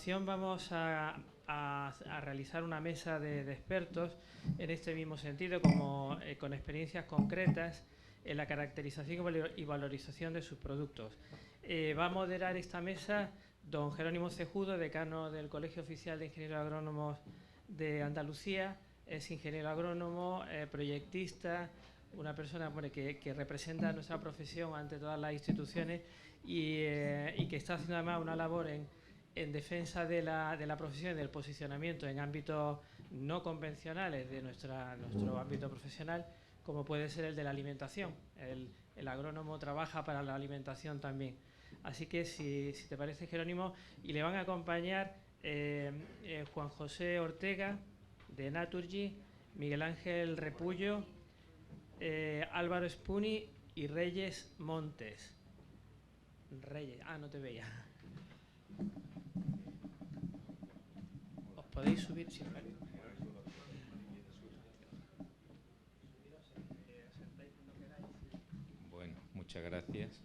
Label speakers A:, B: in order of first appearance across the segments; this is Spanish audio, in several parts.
A: continuación vamos a realizar una mesa de expertos en este mismo sentido, como con experiencias concretas en la caracterización y valorización de sus productos. Va a moderar esta mesa don Jerónimo Cejudo, decano del Colegio Oficial de Ingenieros Agrónomos de Andalucía. Es ingeniero agrónomo, proyectista, una persona que representa a nuestra profesión ante todas las instituciones y que está haciendo además una labor en defensa de la profesión y del posicionamiento en ámbitos no convencionales de nuestro ámbito profesional, como puede ser el de la alimentación. El agrónomo trabaja para la alimentación también. Así que si te parece, Jerónimo, y le van a acompañar Juan José Ortega, de Naturgy, Miguel Ángel Repullo, Álvaro Spuni y Reyes Montes. No te veía. ¿Os podéis subir? Sí, vale.
B: Bueno, muchas gracias.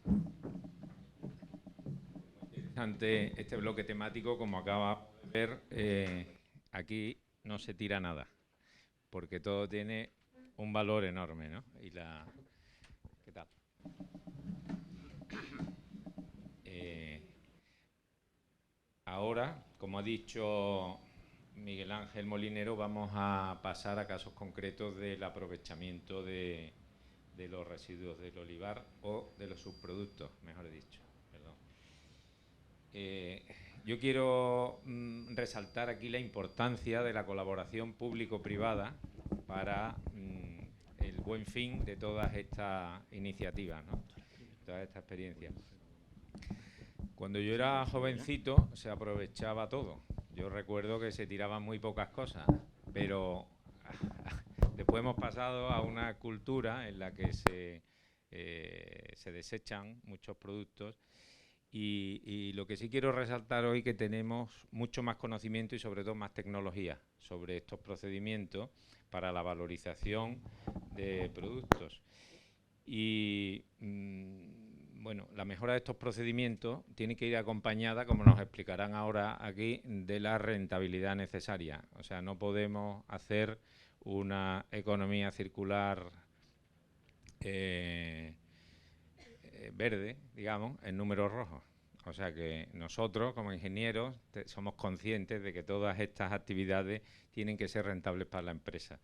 B: Ante este bloque temático, como acaba de ver, aquí no se tira nada, porque todo tiene un valor enorme, ¿no? ¿Qué tal? Ahora, como ha dicho Miguel Ángel Molinero, vamos a pasar a casos concretos del aprovechamiento de los residuos del olivar o de los subproductos, mejor dicho. Perdón. Yo quiero resaltar aquí la importancia de la colaboración público-privada para el buen fin de todas estas iniciativas, ¿no? Todas estas experiencias. Cuando yo era jovencito se aprovechaba todo. Yo recuerdo que se tiraban muy pocas cosas, pero después hemos pasado a una cultura en la que se desechan muchos productos y lo que sí quiero resaltar hoy es que tenemos mucho más conocimiento y sobre todo más tecnología sobre estos procedimientos para la valorización de productos. Y bueno, la mejora de estos procedimientos tiene que ir acompañada, como nos explicarán ahora aquí, de la rentabilidad necesaria. O sea, no podemos hacer una economía circular verde, digamos, en números rojos. O sea que nosotros, como ingenieros, somos conscientes de que todas estas actividades tienen que ser rentables para la empresa.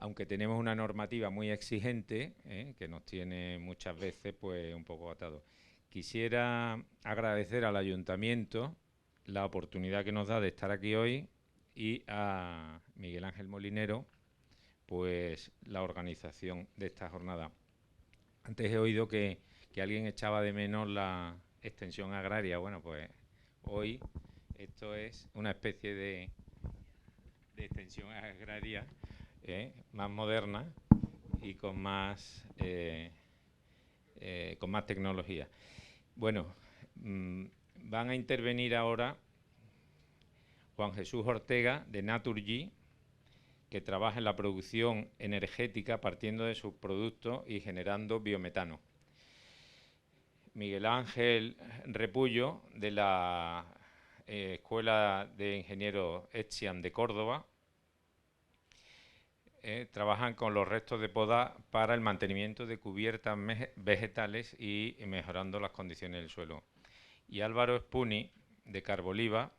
B: Aunque tenemos una normativa muy exigente, que nos tiene muchas veces pues un poco atados. Quisiera agradecer al Ayuntamiento la oportunidad que nos da de estar aquí hoy y a Miguel Ángel Molinero pues la organización de esta jornada. Antes he oído que alguien echaba de menos la extensión agraria. Bueno, pues hoy esto es una especie de extensión agraria más moderna y con más tecnología. Bueno, van a intervenir ahora Juan Jesús Ortega, de Naturgy, que trabaja en la producción energética partiendo de sus productos y generando biometano. Miguel Ángel Repullo, de la Escuela de Ingenieros ETSIAM de Córdoba, trabajan con los restos de poda para el mantenimiento de cubiertas vegetales y mejorando las condiciones del suelo. Y Álvaro Spuni, de Carboliva,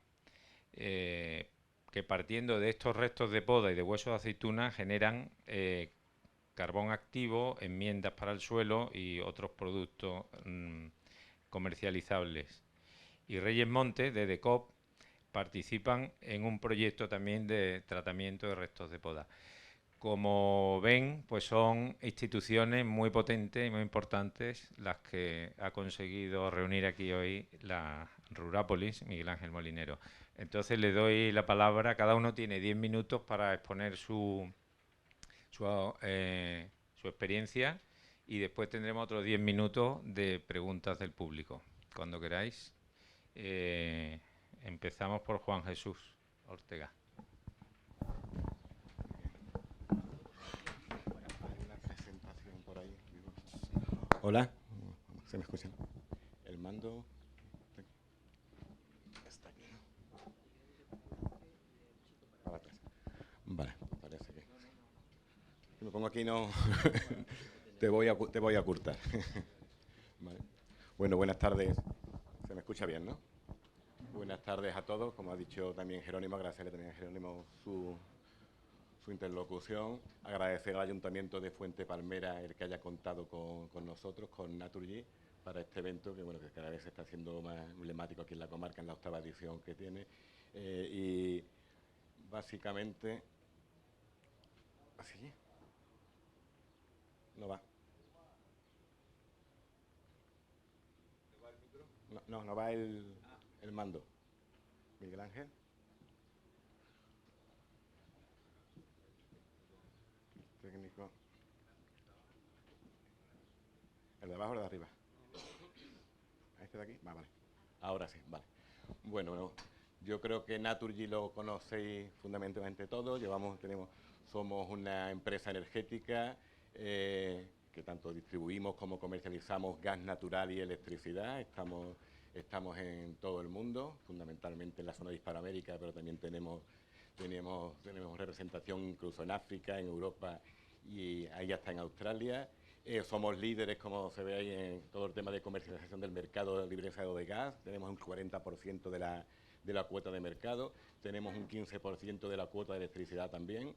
B: que partiendo de estos restos de poda y de huesos de aceituna generan carbón activo, enmiendas para el suelo y otros productos comercializables. Y Reyes Montes, de DECOP, participan en un proyecto también de tratamiento de restos de poda. Como ven, pues son instituciones muy potentes y muy importantes las que ha conseguido reunir aquí hoy la Rurápolis, Miguel Ángel Molinero. Entonces le doy la palabra, cada uno tiene 10 minutos para exponer su experiencia y después tendremos otros 10 minutos de preguntas del público. Cuando queráis, empezamos por Juan Jesús Ortega.
C: Hola, ¿se me escucha? El mando está aquí, ¿no? me pongo aquí no te voy a ocultar. Vale. Bueno, buenas tardes. Se me escucha bien, ¿no? Buenas tardes a todos. Como ha dicho también Jerónimo, agradecerle también a Jerónimo su interlocución. Agradecer al Ayuntamiento de Fuente Palmera el que haya contado con nosotros, con Naturgy, para este evento que, bueno, que cada vez se está haciendo más emblemático aquí en la comarca, en la 8ª edición que tiene. Y básicamente... ¿Así? No va. No va el mando. Miguel Ángel. Técnico. ¿El de abajo o el de arriba? ¿Este de aquí? Vale. Ahora sí, vale. Bueno, yo creo que Naturgy lo conocéis fundamentalmente todos. Somos una empresa energética que tanto distribuimos como comercializamos gas natural y electricidad. Estamos en todo el mundo, fundamentalmente en la zona de Hispanoamérica, pero también tenemos representación incluso en África, en Europa y ahí hasta en Australia. Somos líderes, como se ve ahí, en todo el tema de comercialización del mercado libre de gas. Tenemos un 40% de la cuota de mercado, tenemos un 15% de la cuota de electricidad también.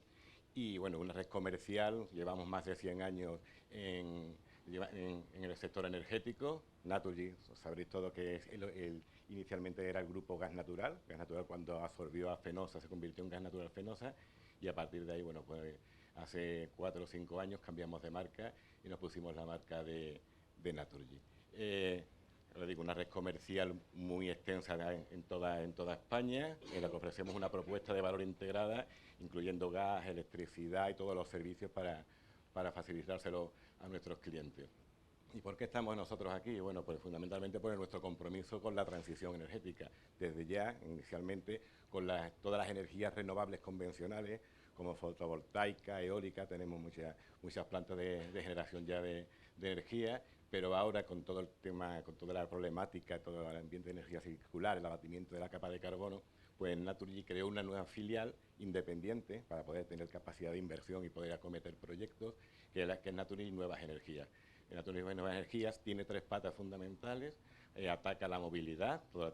C: Y bueno, una red comercial, llevamos más de 100 años en el sector energético. Naturgy, sabréis todo que inicialmente era el grupo Gas Natural. Gas Natural, cuando absorbió a Fenosa, se convirtió en Gas Natural Fenosa, y a partir de ahí, bueno, pues hace 4 o 5 años cambiamos de marca y nos pusimos la marca de Naturgy. Les digo, una red comercial muy extensa en toda España, en la que ofrecemos una propuesta de valor integrada, incluyendo gas, electricidad y todos los servicios para facilitárselo a nuestros clientes. ¿Y por qué estamos nosotros aquí? Bueno, pues fundamentalmente por nuestro compromiso con la transición energética. Desde ya, inicialmente, con todas las energías renovables convencionales, como fotovoltaica, eólica, tenemos muchas plantas de generación ya de energía, pero ahora con todo el tema, con toda la problemática, todo el ambiente de energía circular, el abatimiento de la capa de carbono, pues Naturgy creó una nueva filial independiente para poder tener capacidad de inversión y poder acometer proyectos, que es Naturgy Nuevas Energías. Naturgy Nuevas Energías tiene 3 patas fundamentales. Ataca la movilidad, toda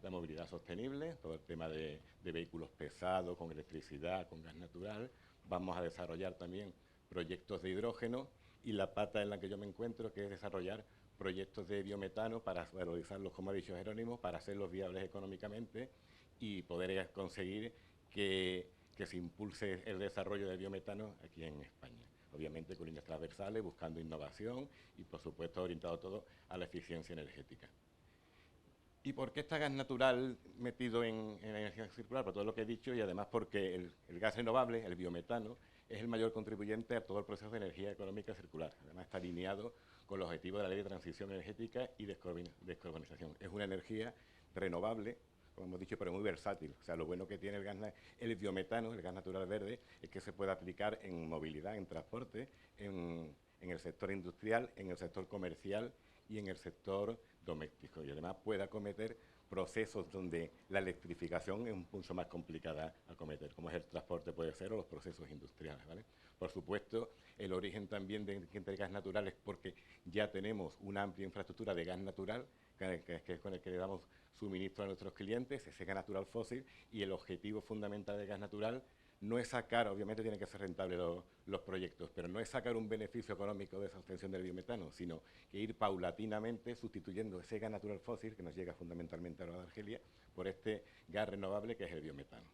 C: la movilidad sostenible, todo el tema de vehículos pesados, con electricidad, con gas natural. Vamos a desarrollar también proyectos de hidrógeno, y la pata en la que yo me encuentro, que es desarrollar proyectos de biometano para valorizarlos, como ha dicho Jerónimo, para hacerlos viables económicamente y poder conseguir que se impulse el desarrollo de biometano aquí en España. Obviamente con líneas transversales, buscando innovación y, por supuesto, orientado todo a la eficiencia energética. ¿Y por qué está gas natural metido en la energía circular? Por todo lo que he dicho, y además porque el gas renovable, el biometano, es el mayor contribuyente a todo el proceso de energía económica circular. Además está alineado con los objetivos de la Ley de Transición Energética y Descarbonización. Es una energía renovable, como hemos dicho, pero muy versátil. O sea, lo bueno que tiene el biometano, el gas natural verde, es que se puede aplicar en movilidad, en transporte, en el sector industrial, en el sector comercial y en el sector doméstico. Y además puede acometer procesos donde la electrificación es mucho más complicada a acometer, como es el transporte puede ser o los procesos industriales, ¿vale? Por supuesto, el origen también de gas natural es porque ya tenemos una amplia infraestructura de gas natural, que es con el que le damos suministro a nuestros clientes, ese gas natural fósil, y el objetivo fundamental del gas natural no es sacar, obviamente tienen que ser rentables los proyectos, pero no es sacar un beneficio económico de esa obtención del biometano, sino que ir paulatinamente sustituyendo ese gas natural fósil, que nos llega fundamentalmente a la de Argelia, por este gas renovable que es el biometano.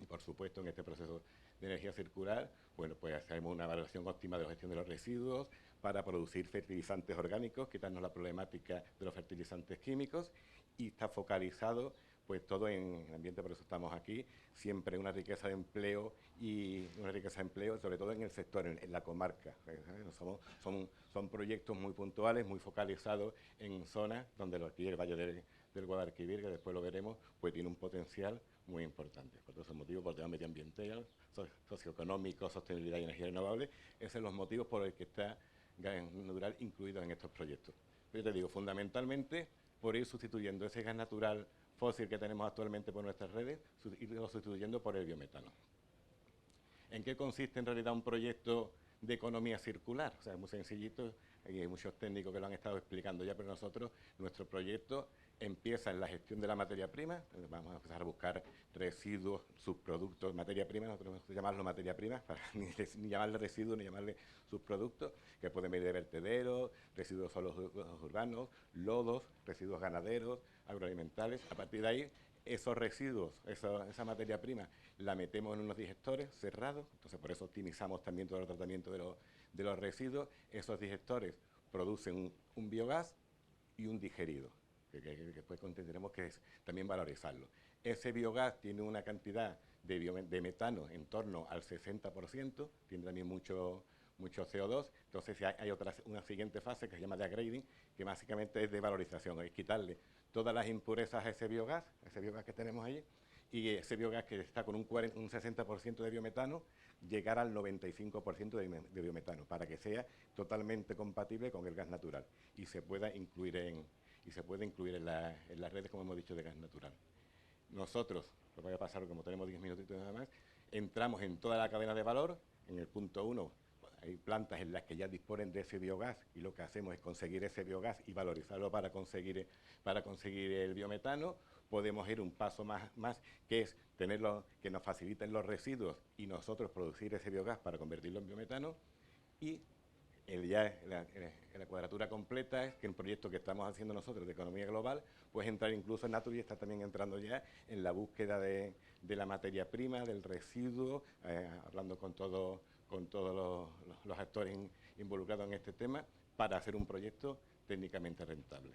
C: Y por supuesto, en este proceso de energía circular, bueno, pues hacemos una evaluación óptima de la gestión de los residuos para producir fertilizantes orgánicos, quitarnos la problemática de los fertilizantes químicos, y está focalizado pues todo en el ambiente, por eso estamos aquí, siempre una riqueza de empleo sobre todo en el sector, en la comarca. Son proyectos muy puntuales, muy focalizados en zonas donde aquí el Valle del Guadalquivir, que después lo veremos, pues tiene un potencial muy importante. Por todos esos motivos, por el tema medioambiental, socioeconómico, sostenibilidad y energía renovable, esos son los motivos por los que está gas natural incluido en estos proyectos. Pero yo te digo, fundamentalmente, por ir sustituyendo ese gas natural fósil que tenemos actualmente por nuestras redes, irlo sustituyendo por el biometano. ¿En qué consiste en realidad un proyecto de economía circular? O sea, es muy sencillito, hay muchos técnicos que lo han estado explicando ya, pero nosotros, nuestro proyecto empieza en la gestión de la materia prima. Vamos a empezar a buscar residuos, subproductos, materia prima, nosotros vamos a llamarlo materia prima, para ni llamarle residuos ni llamarle subproductos, que pueden venir de vertederos, residuos sólidos urbanos, lodos, residuos ganaderos, agroalimentales. A partir de ahí, esos residuos, esa materia prima, la metemos en unos digestores cerrados, entonces por eso optimizamos también todo el tratamiento de los residuos. Esos digestores producen un biogás y un digerido, que después tendremos que también valorizarlo. Ese biogás tiene una cantidad de metano en torno al 60%, tiene también mucho CO2, entonces hay una siguiente fase que se llama de upgrading, que básicamente es de valorización, es quitarle todas las impurezas a ese biogás que tenemos allí, y ese biogás que está con un 60% de biometano, llegar al 95% de biometano, para que sea totalmente compatible con el gas natural y se pueda incluir en las redes, como hemos dicho, de gas natural. Nosotros, lo voy a pasar como tenemos 10 minutitos nada más, entramos en toda la cadena de valor. En el punto 1 hay plantas en las que ya disponen de ese biogás y lo que hacemos es conseguir ese biogás y valorizarlo para conseguir el biometano. Podemos ir un paso más, que es tenerlo, que nos faciliten los residuos y nosotros producir ese biogás para convertirlo en biometano. Y la cuadratura completa es que el proyecto que estamos haciendo nosotros de economía global, pues entrar incluso en Naturgy, está también entrando ya en la búsqueda de la materia prima, del residuo, hablando con todos los actores involucrados en este tema, para hacer un proyecto técnicamente rentable.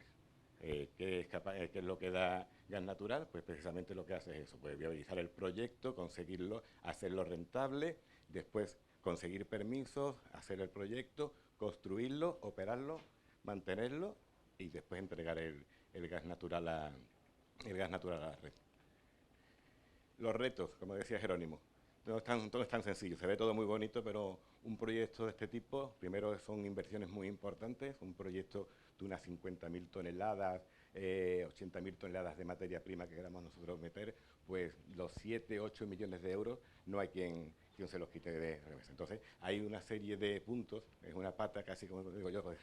C: ¿Qué es lo que da gas natural? Pues precisamente lo que hace es eso, pues viabilizar el proyecto, conseguirlo, hacerlo rentable, después conseguir permisos, hacer el proyecto, construirlo, operarlo, mantenerlo y después entregar el gas natural a la red. Los retos, como decía Jerónimo, todo es tan sencillo, se ve todo muy bonito, pero un proyecto de este tipo, primero son inversiones muy importantes, un proyecto de unas 50.000 toneladas, 80.000 toneladas de materia prima que queramos nosotros meter, pues los 7, 8 millones de euros no hay quien se los quite de revés. Entonces, hay una serie de puntos, es una pata casi como digo yo, con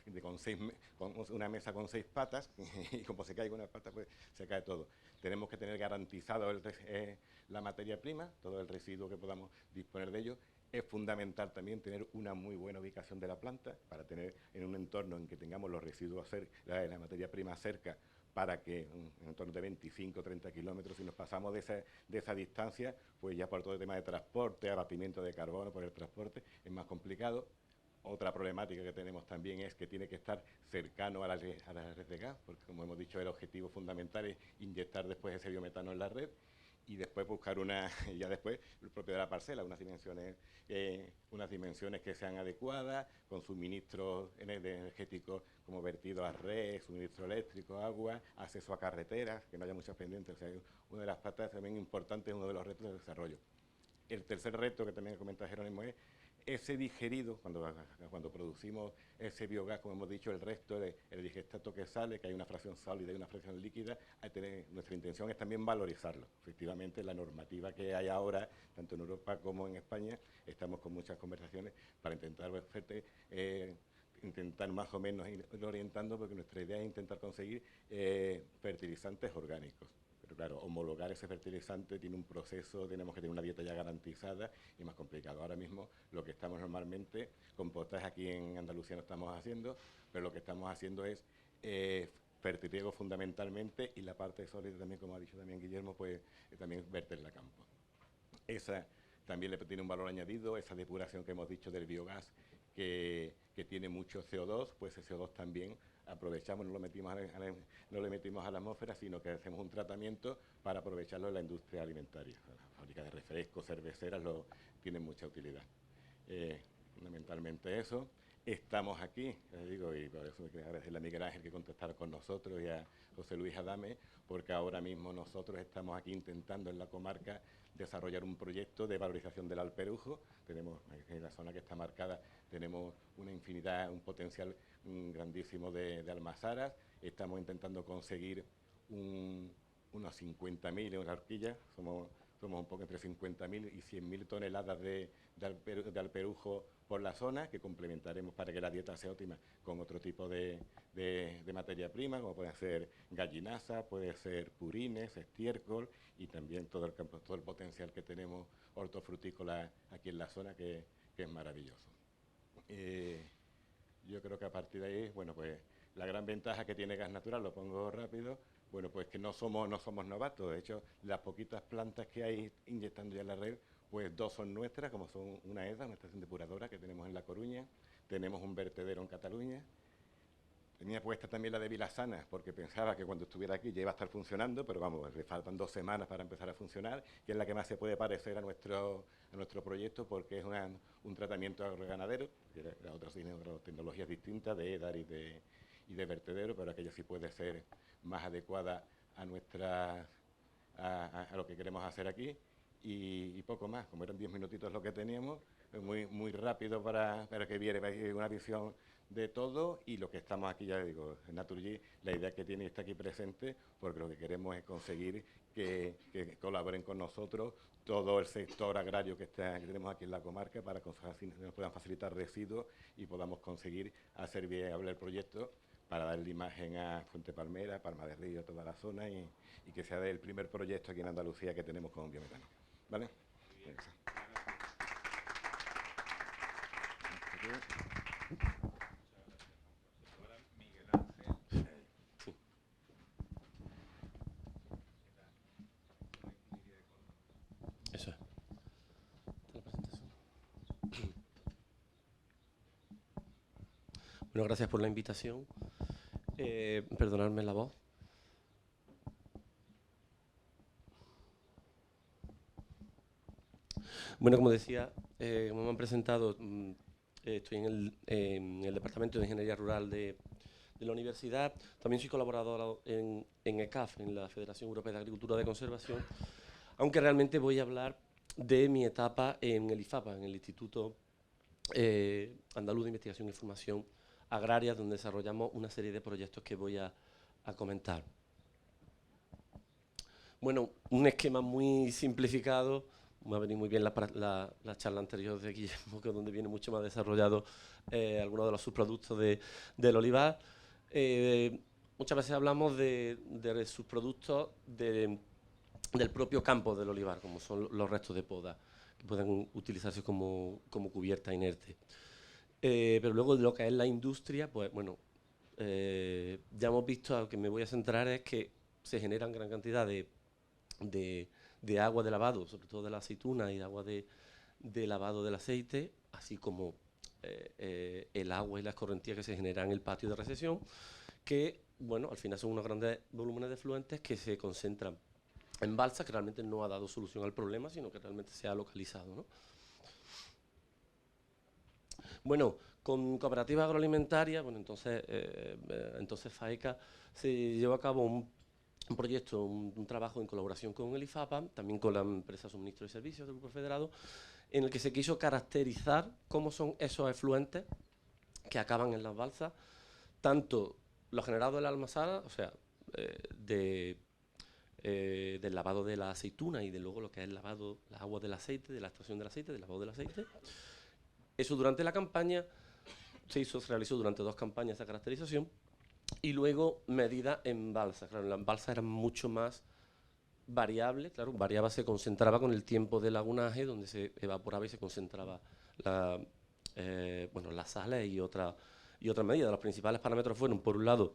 C: una mesa con 6 patas, y como se caiga una pata, pues se cae todo. Tenemos que tener garantizado la materia prima, todo el residuo que podamos disponer de ello. Es fundamental también tener una muy buena ubicación de la planta, para tener en un entorno en que tengamos los residuos la materia prima cerca, para que en entorno de 25 o 30 kilómetros, si nos pasamos de esa distancia, pues ya por todo el tema de transporte, abatimiento de carbono por el transporte, es más complicado. Otra problemática que tenemos también es que tiene que estar cercano a la red de gas, porque como hemos dicho, el objetivo fundamental es inyectar después ese biometano en la red, y después buscar ya después el propio de la parcela, unas dimensiones que sean adecuadas, con suministros energéticos como vertido a red, suministro eléctrico, agua, acceso a carreteras, que no haya muchas pendientes. O sea, una de las patas también importantes, uno de los retos de desarrollo. El tercer reto que también comenta Jerónimo es ese digerido, cuando producimos ese biogás, como hemos dicho, el resto, el digestato que sale, que hay una fracción sólida y una fracción líquida, nuestra intención es también valorizarlo. Efectivamente, la normativa que hay ahora, tanto en Europa como en España, estamos con muchas conversaciones para intentar más o menos ir orientando, porque nuestra idea es intentar conseguir fertilizantes orgánicos. Pero claro, homologar ese fertilizante tiene un proceso, tenemos que tener una dieta ya garantizada y más complicado. Ahora mismo lo que estamos normalmente, compostaje aquí en Andalucía no estamos haciendo, pero lo que estamos haciendo es fertirriego fundamentalmente, y la parte sólida también, como ha dicho también Guillermo, pues también verterla a campo. Esa también le tiene un valor añadido, esa depuración que hemos dicho del biogás, que tiene mucho CO2, pues ese CO2 también aprovechamos, no lo metimos a la atmósfera, sino que hacemos un tratamiento para aprovecharlo en la industria alimentaria. La fábrica de refrescos, cerveceras tienen mucha utilidad. Fundamentalmente eso. Estamos aquí, les digo, y por eso me quiero agradecerle a Miguel Ángel que contestara con nosotros y a José Luis Adame, porque ahora mismo nosotros estamos aquí intentando en la comarca desarrollar un proyecto de valorización del alperujo. Tenemos, en la zona que está marcada, tenemos una infinidad, un potencial grandísimo de almazaras. Estamos intentando conseguir unos 50.000 en horquillas. somos un poco entre 50.000 y 100.000 toneladas de alperujo por la zona, que complementaremos para que la dieta sea óptima con otro tipo de materia prima, como pueden ser gallinaza, puede ser purines, estiércol y también todo el potencial que tenemos hortofrutícola aquí en la zona, que es maravilloso. Yo creo que a partir de ahí, bueno, pues la gran ventaja que tiene Gas Natural, lo pongo rápido, bueno, pues que no somos novatos. De hecho, las poquitas plantas que hay inyectando ya en la red, pues 2 son nuestras, como son una EDA, una estación depuradora que tenemos en La Coruña, tenemos un vertedero en Cataluña. Tenía puesta también la de Vilasana, porque pensaba que cuando estuviera aquí ya iba a estar funcionando, pero vamos, le faltan 2 semanas para empezar a funcionar, que es la que más se puede parecer a nuestro proyecto, porque es un tratamiento agroganadero, que era otras tecnologías distintas de EDAR y de vertedero, pero aquella sí puede ser más adecuada a lo que queremos hacer aquí, y poco más. Como eran 10 minutitos lo que teníamos, muy rápido para que viera una visión de todo, y lo que estamos aquí, ya digo, en Naturgy, la idea que tiene está aquí presente, porque lo que queremos es conseguir que colaboren con nosotros todo el sector agrario que tenemos aquí en la comarca, para que nos puedan facilitar residuos y podamos conseguir hacer viable el proyecto, para darle imagen a Fuente Palmera, Palma de Río, toda la zona, y que sea el primer proyecto aquí en Andalucía que tenemos con biometano. ¿Vale?
D: Eso es. Bueno, gracias por la invitación. Perdonadme la voz. Bueno, como decía, como me han presentado, estoy en el Departamento de Ingeniería Rural de la universidad. También soy colaborador en ECAF, en la Federación Europea de Agricultura de Conservación, aunque realmente voy a hablar de mi etapa en el IFAPA, en el Instituto Andaluz de Investigación y Formación Agraria, donde desarrollamos una serie de proyectos que voy a comentar. Bueno, un esquema muy simplificado. Me ha venido muy bien la charla anterior de Guillermo, que es donde viene mucho más desarrollado algunos de los subproductos del olivar. Muchas veces hablamos de subproductos del propio campo del olivar, como son los restos de poda, que pueden utilizarse como cubierta inerte. Pero luego lo que es la industria, pues bueno, ya hemos visto, a lo que me voy a centrar es que se generan gran cantidad de agua de lavado, sobre todo de la aceituna, y de agua de lavado del aceite, así como el agua y las correntías que se generan en el patio de recesión, que bueno, al final son unos grandes volúmenes de efluentes que se concentran en balsas, que realmente no ha dado solución al problema, sino que realmente se ha localizado, ¿no? Bueno, con cooperativas agroalimentarias, bueno, entonces FAECA se llevó a cabo un proyecto, un trabajo en colaboración con el IFAPA, también con la empresa Suministro de Servicios del Grupo Federado, en el que se quiso caracterizar cómo son esos efluentes que acaban en las balsas, tanto los generados de la almazara, o sea, del lavado de la aceituna, y de luego lo que es el lavado, las aguas del aceite, de la extracción del aceite, del lavado del aceite. Eso durante la campaña se realizó durante 2 campañas esa caracterización, y luego medida en balsa. Claro, las balsas eran mucho más variables, claro, se concentraba con el tiempo del lagunaje, donde se evaporaba y se concentraba las sales y otra medida. Los principales parámetros fueron, por un lado,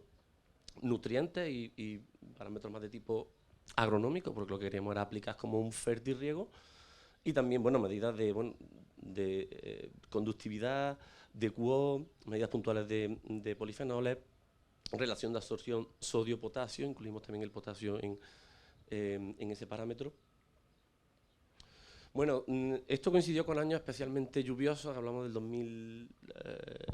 D: nutrientes y parámetros más de tipo agronómico, porque lo que queríamos era aplicar como un fertirriego, y también, bueno, medidas de conductividad, de QO, medidas puntuales de polifenoles, relación de absorción sodio-potasio, incluimos también el potasio en ese parámetro. Bueno, esto coincidió con años especialmente lluviosos, hablamos del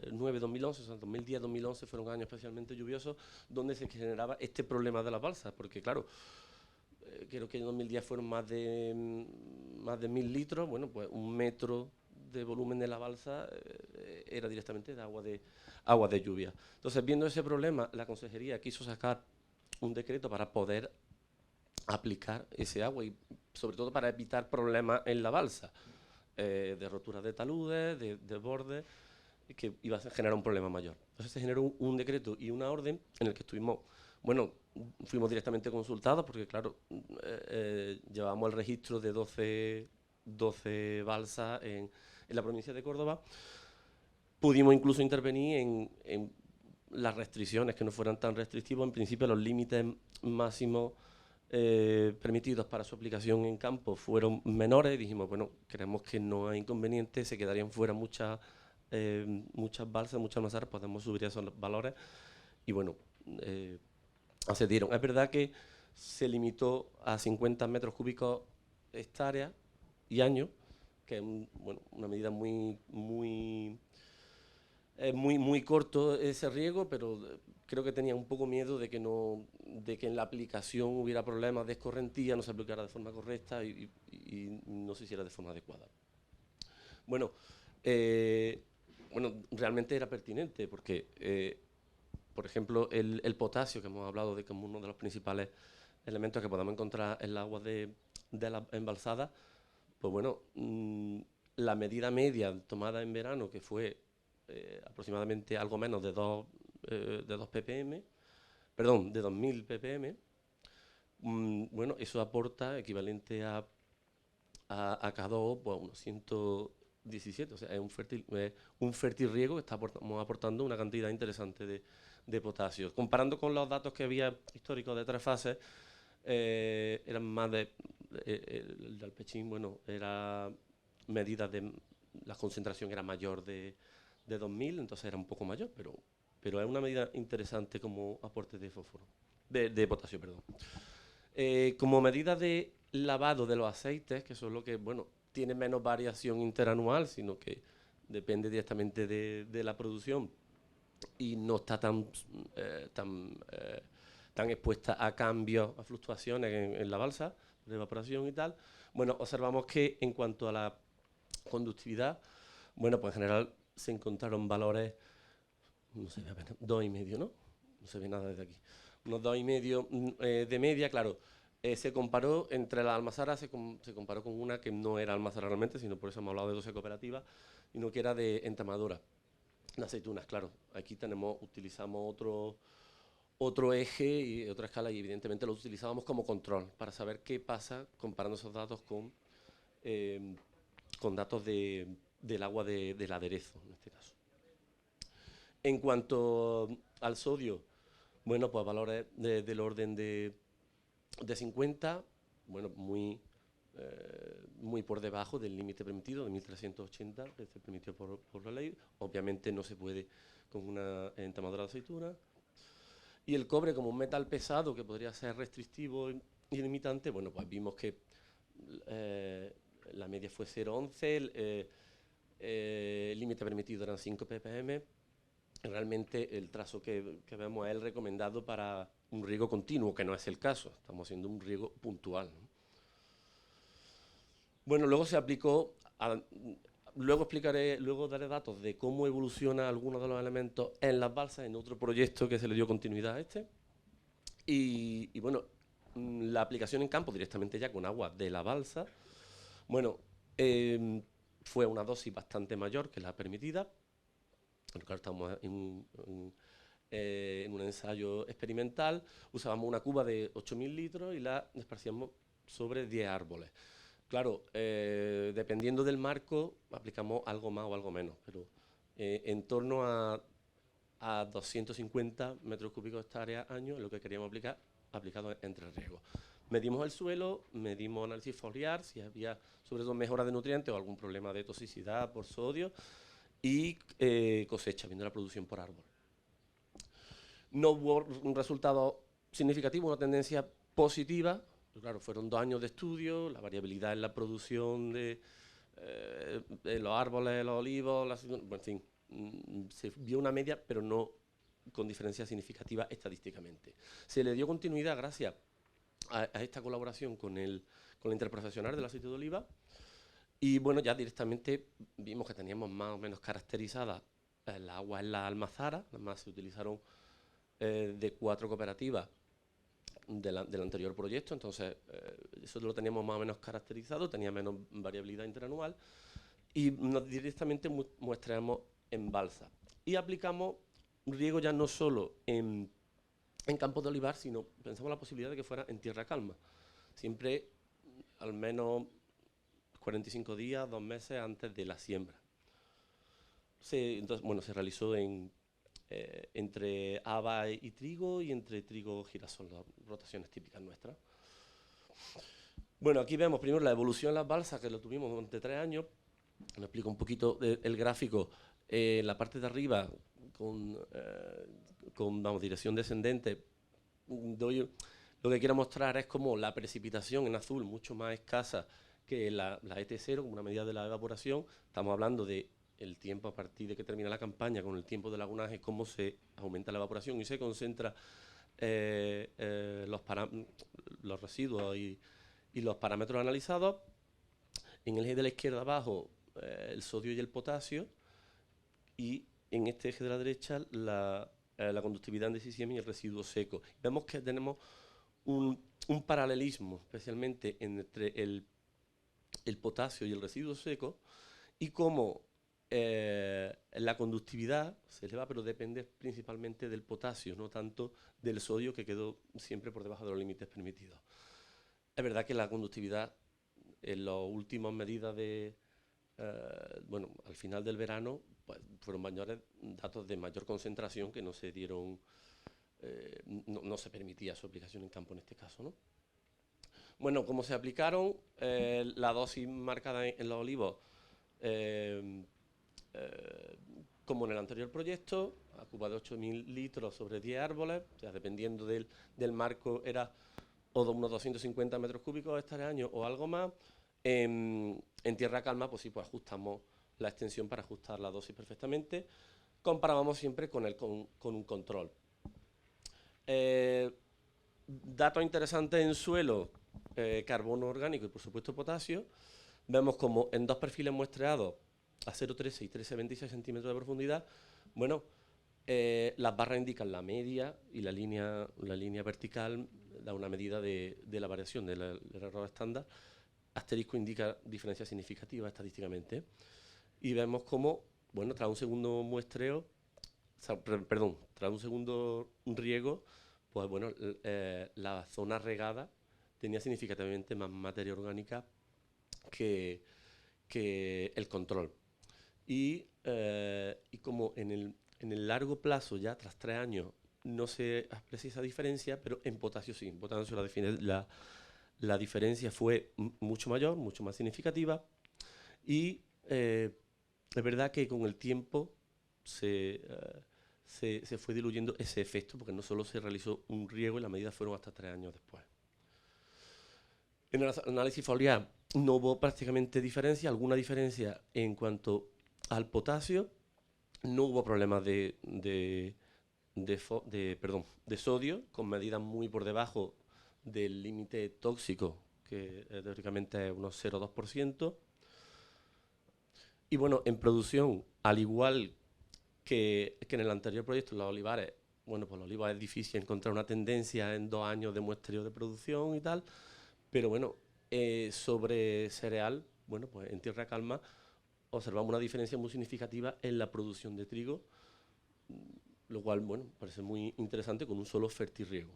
D: 2009-2011, o sea, 2010-2011 fueron años especialmente lluviosos, donde se generaba este problema de las balsas, porque claro, creo que en 2010 fueron más de 1.000 litros, bueno, pues 1 metro de volumen de la balsa era directamente de agua de lluvia. Entonces, viendo ese problema, la Consejería quiso sacar un decreto para poder aplicar ese agua, y sobre todo para evitar problemas en la balsa, de rotura de taludes, de bordes, que iba a generar un problema mayor. Entonces se generó un decreto y una orden en el que estuvimos, bueno, fuimos directamente consultados porque, claro, llevábamos el registro de 12 balsas en la provincia de Córdoba. Pudimos incluso intervenir en las restricciones, que no fueran tan restrictivos. En principio, los límites máximos permitidos para su aplicación en campo fueron menores. Dijimos, bueno, creemos que no hay inconveniente, se quedarían fuera muchas balsas, muchas almazaras, podemos subir esos valores. Y bueno, accedieron. Es verdad que se limitó a 50 metros cúbicos hectáreas y año, que es una medida muy corto ese riego, pero creo que tenía un poco miedo de que en la aplicación hubiera problemas de escorrentía, no se aplicara de forma correcta y no se hiciera de forma adecuada. Bueno, realmente era pertinente porque, por ejemplo, el potasio, que hemos hablado de como uno de los principales elementos que podemos encontrar en el agua de la embalsada, pues bueno, la medida media tomada en verano, que fue aproximadamente algo menos de 2 ppm, perdón, de 2000 ppm, bueno, eso aporta equivalente a K2, pues unos 117, o sea, es un fértil riego que estamos aportando una cantidad interesante de potasio. Comparando con los datos que había históricos de 3 fases, eran más el del Pechín, bueno, era medida de la concentración era mayor de 2000, entonces era un poco mayor, pero es una medida interesante como aporte de fósforo, de potasio, perdón. Como medida de lavado de los aceites, que son lo que, bueno, tiene menos variación interanual, sino que depende directamente de la producción y no está tan expuesta a cambios, a fluctuaciones en la balsa de evaporación y tal. Bueno, observamos que en cuanto a la conductividad, bueno, pues en general se encontraron valores, no se ve apenas, 2,5, ¿no? No se ve nada desde aquí. Unos 2,5 de media, claro. Se comparó entre las almazaras, se comparó con una que no era almazara realmente, sino por eso hemos hablado de 12 cooperativas, y no que era de entamadura, de aceitunas, claro. Aquí utilizamos otro eje y otra escala, y evidentemente lo utilizábamos como control para saber qué pasa comparando esos datos con datos del agua del aderezo, en este caso. En cuanto al sodio, bueno, pues valores del orden de 50, bueno, muy por debajo del límite permitido, de 1380, que se permitió por la ley. Obviamente no se puede con una entamadura de aceituna. Y el cobre, como un metal pesado que podría ser restrictivo y limitante, bueno, pues vimos que la media fue 0,11, el límite permitido eran 5 ppm. Realmente el trazo que vemos es el recomendado para un riego continuo, que no es el caso, estamos haciendo un riego puntual, ¿no? Bueno, luego se aplicó, luego daré datos de cómo evoluciona algunos de los elementos en las balsas en otro proyecto que se le dio continuidad a este. Y bueno, la aplicación en campo directamente ya con agua de la balsa, bueno, fue una dosis bastante mayor que la permitida. Claro, estamos en un ensayo experimental, usábamos una cuba de 8.000 litros y la esparcíamos sobre 10 árboles. Claro, dependiendo del marco, aplicamos algo más o algo menos, pero en torno a 250 metros cúbicos hectárea año es lo que queríamos aplicar, aplicado entre riegos. Medimos el suelo, medimos análisis foliar, si había sobre todo mejora de nutrientes o algún problema de toxicidad por sodio, y cosecha, viendo la producción por árbol. No hubo un resultado significativo, una tendencia positiva, pero claro, fueron 2 años de estudio, la variabilidad en la producción de los árboles, los olivos, bueno, en fin, se vio una media, pero no con diferencia significativa estadísticamente. Se le dio continuidad gracias a esta colaboración con la interprofesional del aceite de oliva. Y bueno, ya directamente vimos que teníamos más o menos caracterizadas el agua en la almazara, además se utilizaron de 4 cooperativas del anterior proyecto, entonces eso lo teníamos más o menos caracterizado, tenía menos variabilidad interanual y directamente muestreamos en balsa. Y aplicamos riego ya no solo en campos de olivar, sino pensamos la posibilidad de que fuera en tierra calma, siempre al menos 45 días, 2 meses antes de la siembra. Entonces, bueno, se realizó entre haba y trigo y entre trigo girasol, las rotaciones típicas nuestras. Bueno, aquí vemos primero la evolución de las balsas, que lo tuvimos durante 3 años. Me explico un poquito el gráfico. En la parte de arriba, con vamos, dirección descendente, lo que quiero mostrar es como la precipitación en azul, mucho más escasa que la ET0, como una medida de la evaporación. Estamos hablando de el tiempo a partir de que termina la campaña, con el tiempo de lagunaje, cómo se aumenta la evaporación y se concentra los residuos y los parámetros analizados. En el eje de la izquierda abajo, el sodio y el potasio, y en este eje de la derecha, la conductividad en DCCM y el residuo seco. Vemos que tenemos un paralelismo, especialmente entre el potasio y el residuo seco, y cómo la conductividad se eleva, pero depende principalmente del potasio, no tanto del sodio, que quedó siempre por debajo de los límites permitidos. Es verdad que la conductividad, en las últimas medidas bueno, al final del verano, pues, fueron datos de mayor concentración que no se dieron, no se permitía su aplicación en campo en este caso, ¿no? Bueno, como se aplicaron, la dosis marcada en los olivos, como en el anterior proyecto, a cuba de 8.000 litros sobre 10 árboles, o sea, dependiendo del marco, era o de unos 250 metros cúbicos este año o algo más. En tierra calma, pues sí, pues ajustamos la extensión para ajustar la dosis perfectamente. Comparábamos siempre con un control. Datos interesantes en suelo, carbono orgánico y por supuesto potasio. Vemos como en 2 perfiles muestreados a 0,13 y 13,26 centímetros de profundidad, bueno, las barras indican la media y la línea vertical da una medida de la variación del error estándar. Asterisco indica diferencia significativa estadísticamente. Y vemos como, bueno, tras un segundo muestreo, tras un segundo riego, pues bueno, la zona regada tenía significativamente más materia orgánica que el control. Y como en el largo plazo, ya tras 3 años, no se aprecia esa diferencia, pero en potasio sí. En potasio la diferencia fue mucho mayor, mucho más significativa. Y es verdad que con el tiempo se fue diluyendo ese efecto, porque no solo se realizó un riego y las medidas fueron hasta 3 años después. En el análisis foliar no hubo prácticamente diferencia, alguna diferencia en cuanto al potasio. No hubo problemas de sodio, con medidas muy por debajo del límite tóxico, que teóricamente es unos 0,2%. Y bueno, en producción, al igual que en el anterior proyecto, los olivares, bueno, pues los olivos es difícil encontrar una tendencia en 2 años de muestreo de producción y tal, pero bueno, sobre cereal, bueno, pues en tierra calma observamos una diferencia muy significativa en la producción de trigo, lo cual, bueno, parece muy interesante con un solo fertirriego.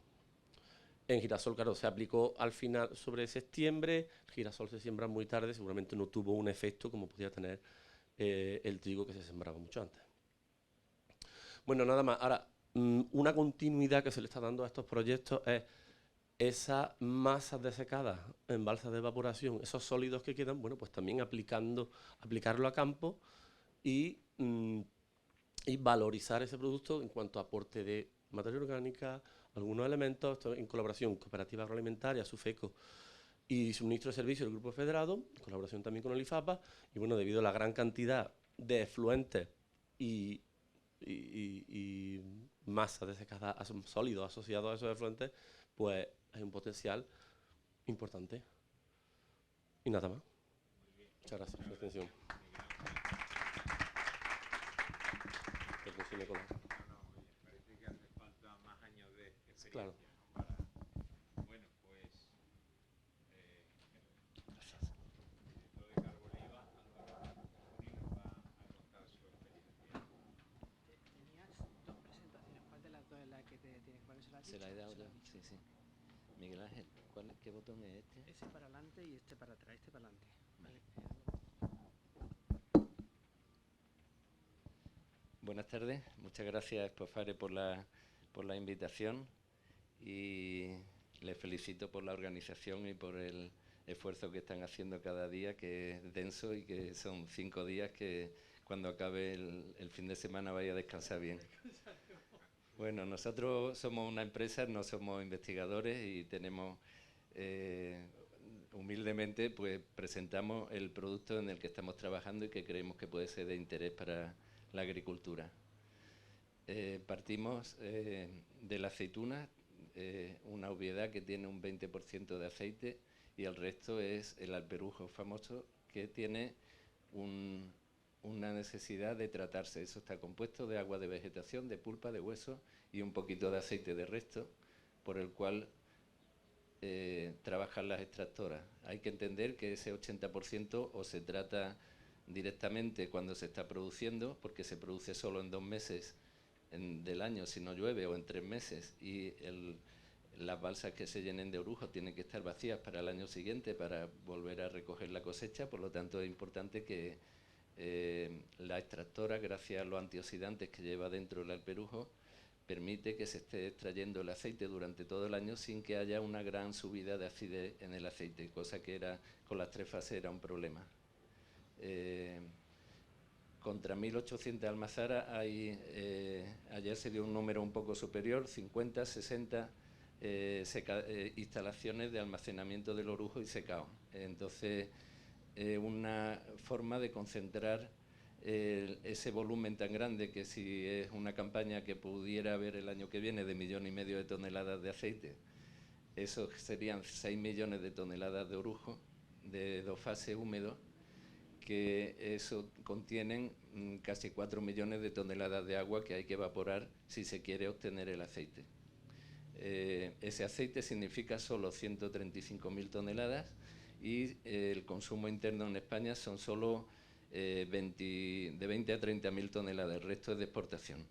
D: En girasol, claro, se aplicó al final sobre septiembre, el girasol se siembra muy tarde, seguramente no tuvo un efecto como podía tener el trigo que se sembraba mucho antes. Bueno, nada más. Ahora, una continuidad que se le está dando a estos proyectos es esas masas desecadas en balsas de evaporación, esos sólidos que quedan, bueno, pues también aplicarlo a campo y valorizar ese producto en cuanto a aporte de materia orgánica, algunos elementos, esto en colaboración Cooperativa Agroalimentaria, SUFECO y Suministro de Servicios del Grupo Federado, en colaboración también con el IFAPA, y bueno, debido a la gran cantidad de efluentes y masas desecadas sólidos asociados a esos efluentes, pues hay un potencial importante. Y nada más. Muchas gracias por la atención.
B: Parece que hace falta más años de experiencia,
D: Claro.
B: ¿no?
E: Se la he dado yo, sí, sí. Miguel Ángel, ¿qué botón es este?
A: Ese para adelante y este para atrás, este para adelante. Vale.
E: Buenas tardes, muchas gracias Expofare por la invitación y les felicito por la organización y por el esfuerzo que están haciendo cada día, que es denso y que son 5 días que cuando acabe el fin de semana vaya a descansar bien. Bueno, nosotros somos una empresa, no somos investigadores y tenemos, humildemente, pues presentamos el producto en el que estamos trabajando y que creemos que puede ser de interés para la agricultura. Partimos de la aceituna, una obviedad que tiene un 20% de aceite y el resto es el alperujo famoso que tiene una necesidad de tratarse. Eso está compuesto de agua de vegetación, de pulpa, de hueso y un poquito de aceite de resto, por el cual trabajan las extractoras. Hay que entender que ese 80% o se trata directamente cuando se está produciendo, porque se produce solo en 2 meses del año si no llueve, o en 3 meses, y las balsas que se llenen de orujo tienen que estar vacías para el año siguiente para volver a recoger la cosecha. Por lo tanto, es importante que la extractora, gracias a los antioxidantes que lleva dentro el alperujo, permite que se esté extrayendo el aceite durante todo el año sin que haya una gran subida de acidez en el aceite, cosa que con las 3 fases era un problema. Contra 1.800 almazaras ayer se dio un número un poco superior, 50, 60 instalaciones de almacenamiento del orujo y secao. Entonces, una forma de concentrar ese volumen tan grande, que si es una campaña que pudiera haber el año que viene de 1,5 millones de toneladas de aceite, eso serían 6 millones de toneladas de orujo de 2 fases húmedos, que eso contienen casi 4 millones de toneladas de agua que hay que evaporar si se quiere obtener el aceite. Ese aceite significa solo 135.000 toneladas y el consumo interno en España son solo de 20 a 30.000 toneladas, el resto es de exportación.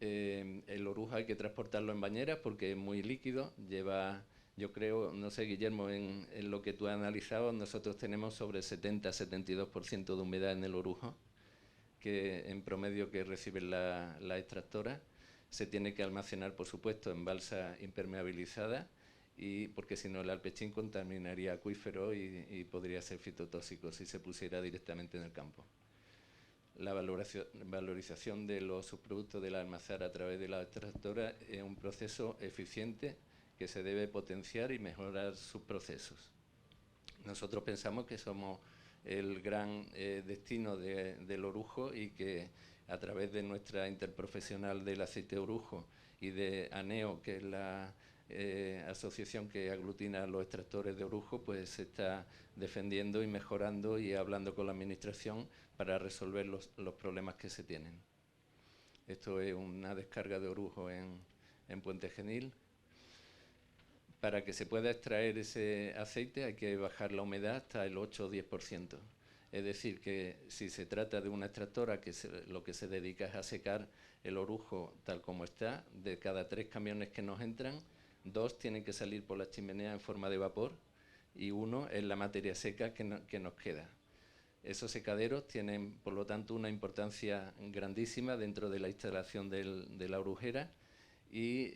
E: El orujo hay que transportarlo en bañeras porque es muy líquido, lleva... Yo creo, no sé, Guillermo, en lo que tú has analizado, nosotros tenemos sobre 70-72% de humedad en el orujo, que en promedio que reciben la extractora. Se tiene que almacenar, por supuesto, en balsa impermeabilizada, y porque si no el alpechín contaminaría acuíferos y podría ser fitotóxico si se pusiera directamente en el campo. La valorización de los subproductos de la almazara a través de la extractora es un proceso eficiente que se debe potenciar y mejorar sus procesos. Nosotros pensamos que somos el gran destino del orujo y que a través de nuestra interprofesional del aceite de orujo y de ANEO, que es la asociación que aglutina a los extractores de orujo, pues se está defendiendo y mejorando y hablando con la administración para resolver los problemas que se tienen. Esto es una descarga de orujo en Puente Genil. Para que se pueda extraer ese aceite hay que bajar la humedad hasta el 8 o 10%. Es decir, que si se trata de una extractora que lo que se dedica es a secar el orujo tal como está, de cada 3 camiones que nos entran, 2 tienen que salir por la chimenea en forma de vapor y 1 es la materia seca que nos queda. Esos secaderos tienen, por lo tanto, una importancia grandísima dentro de la instalación de la orujera, y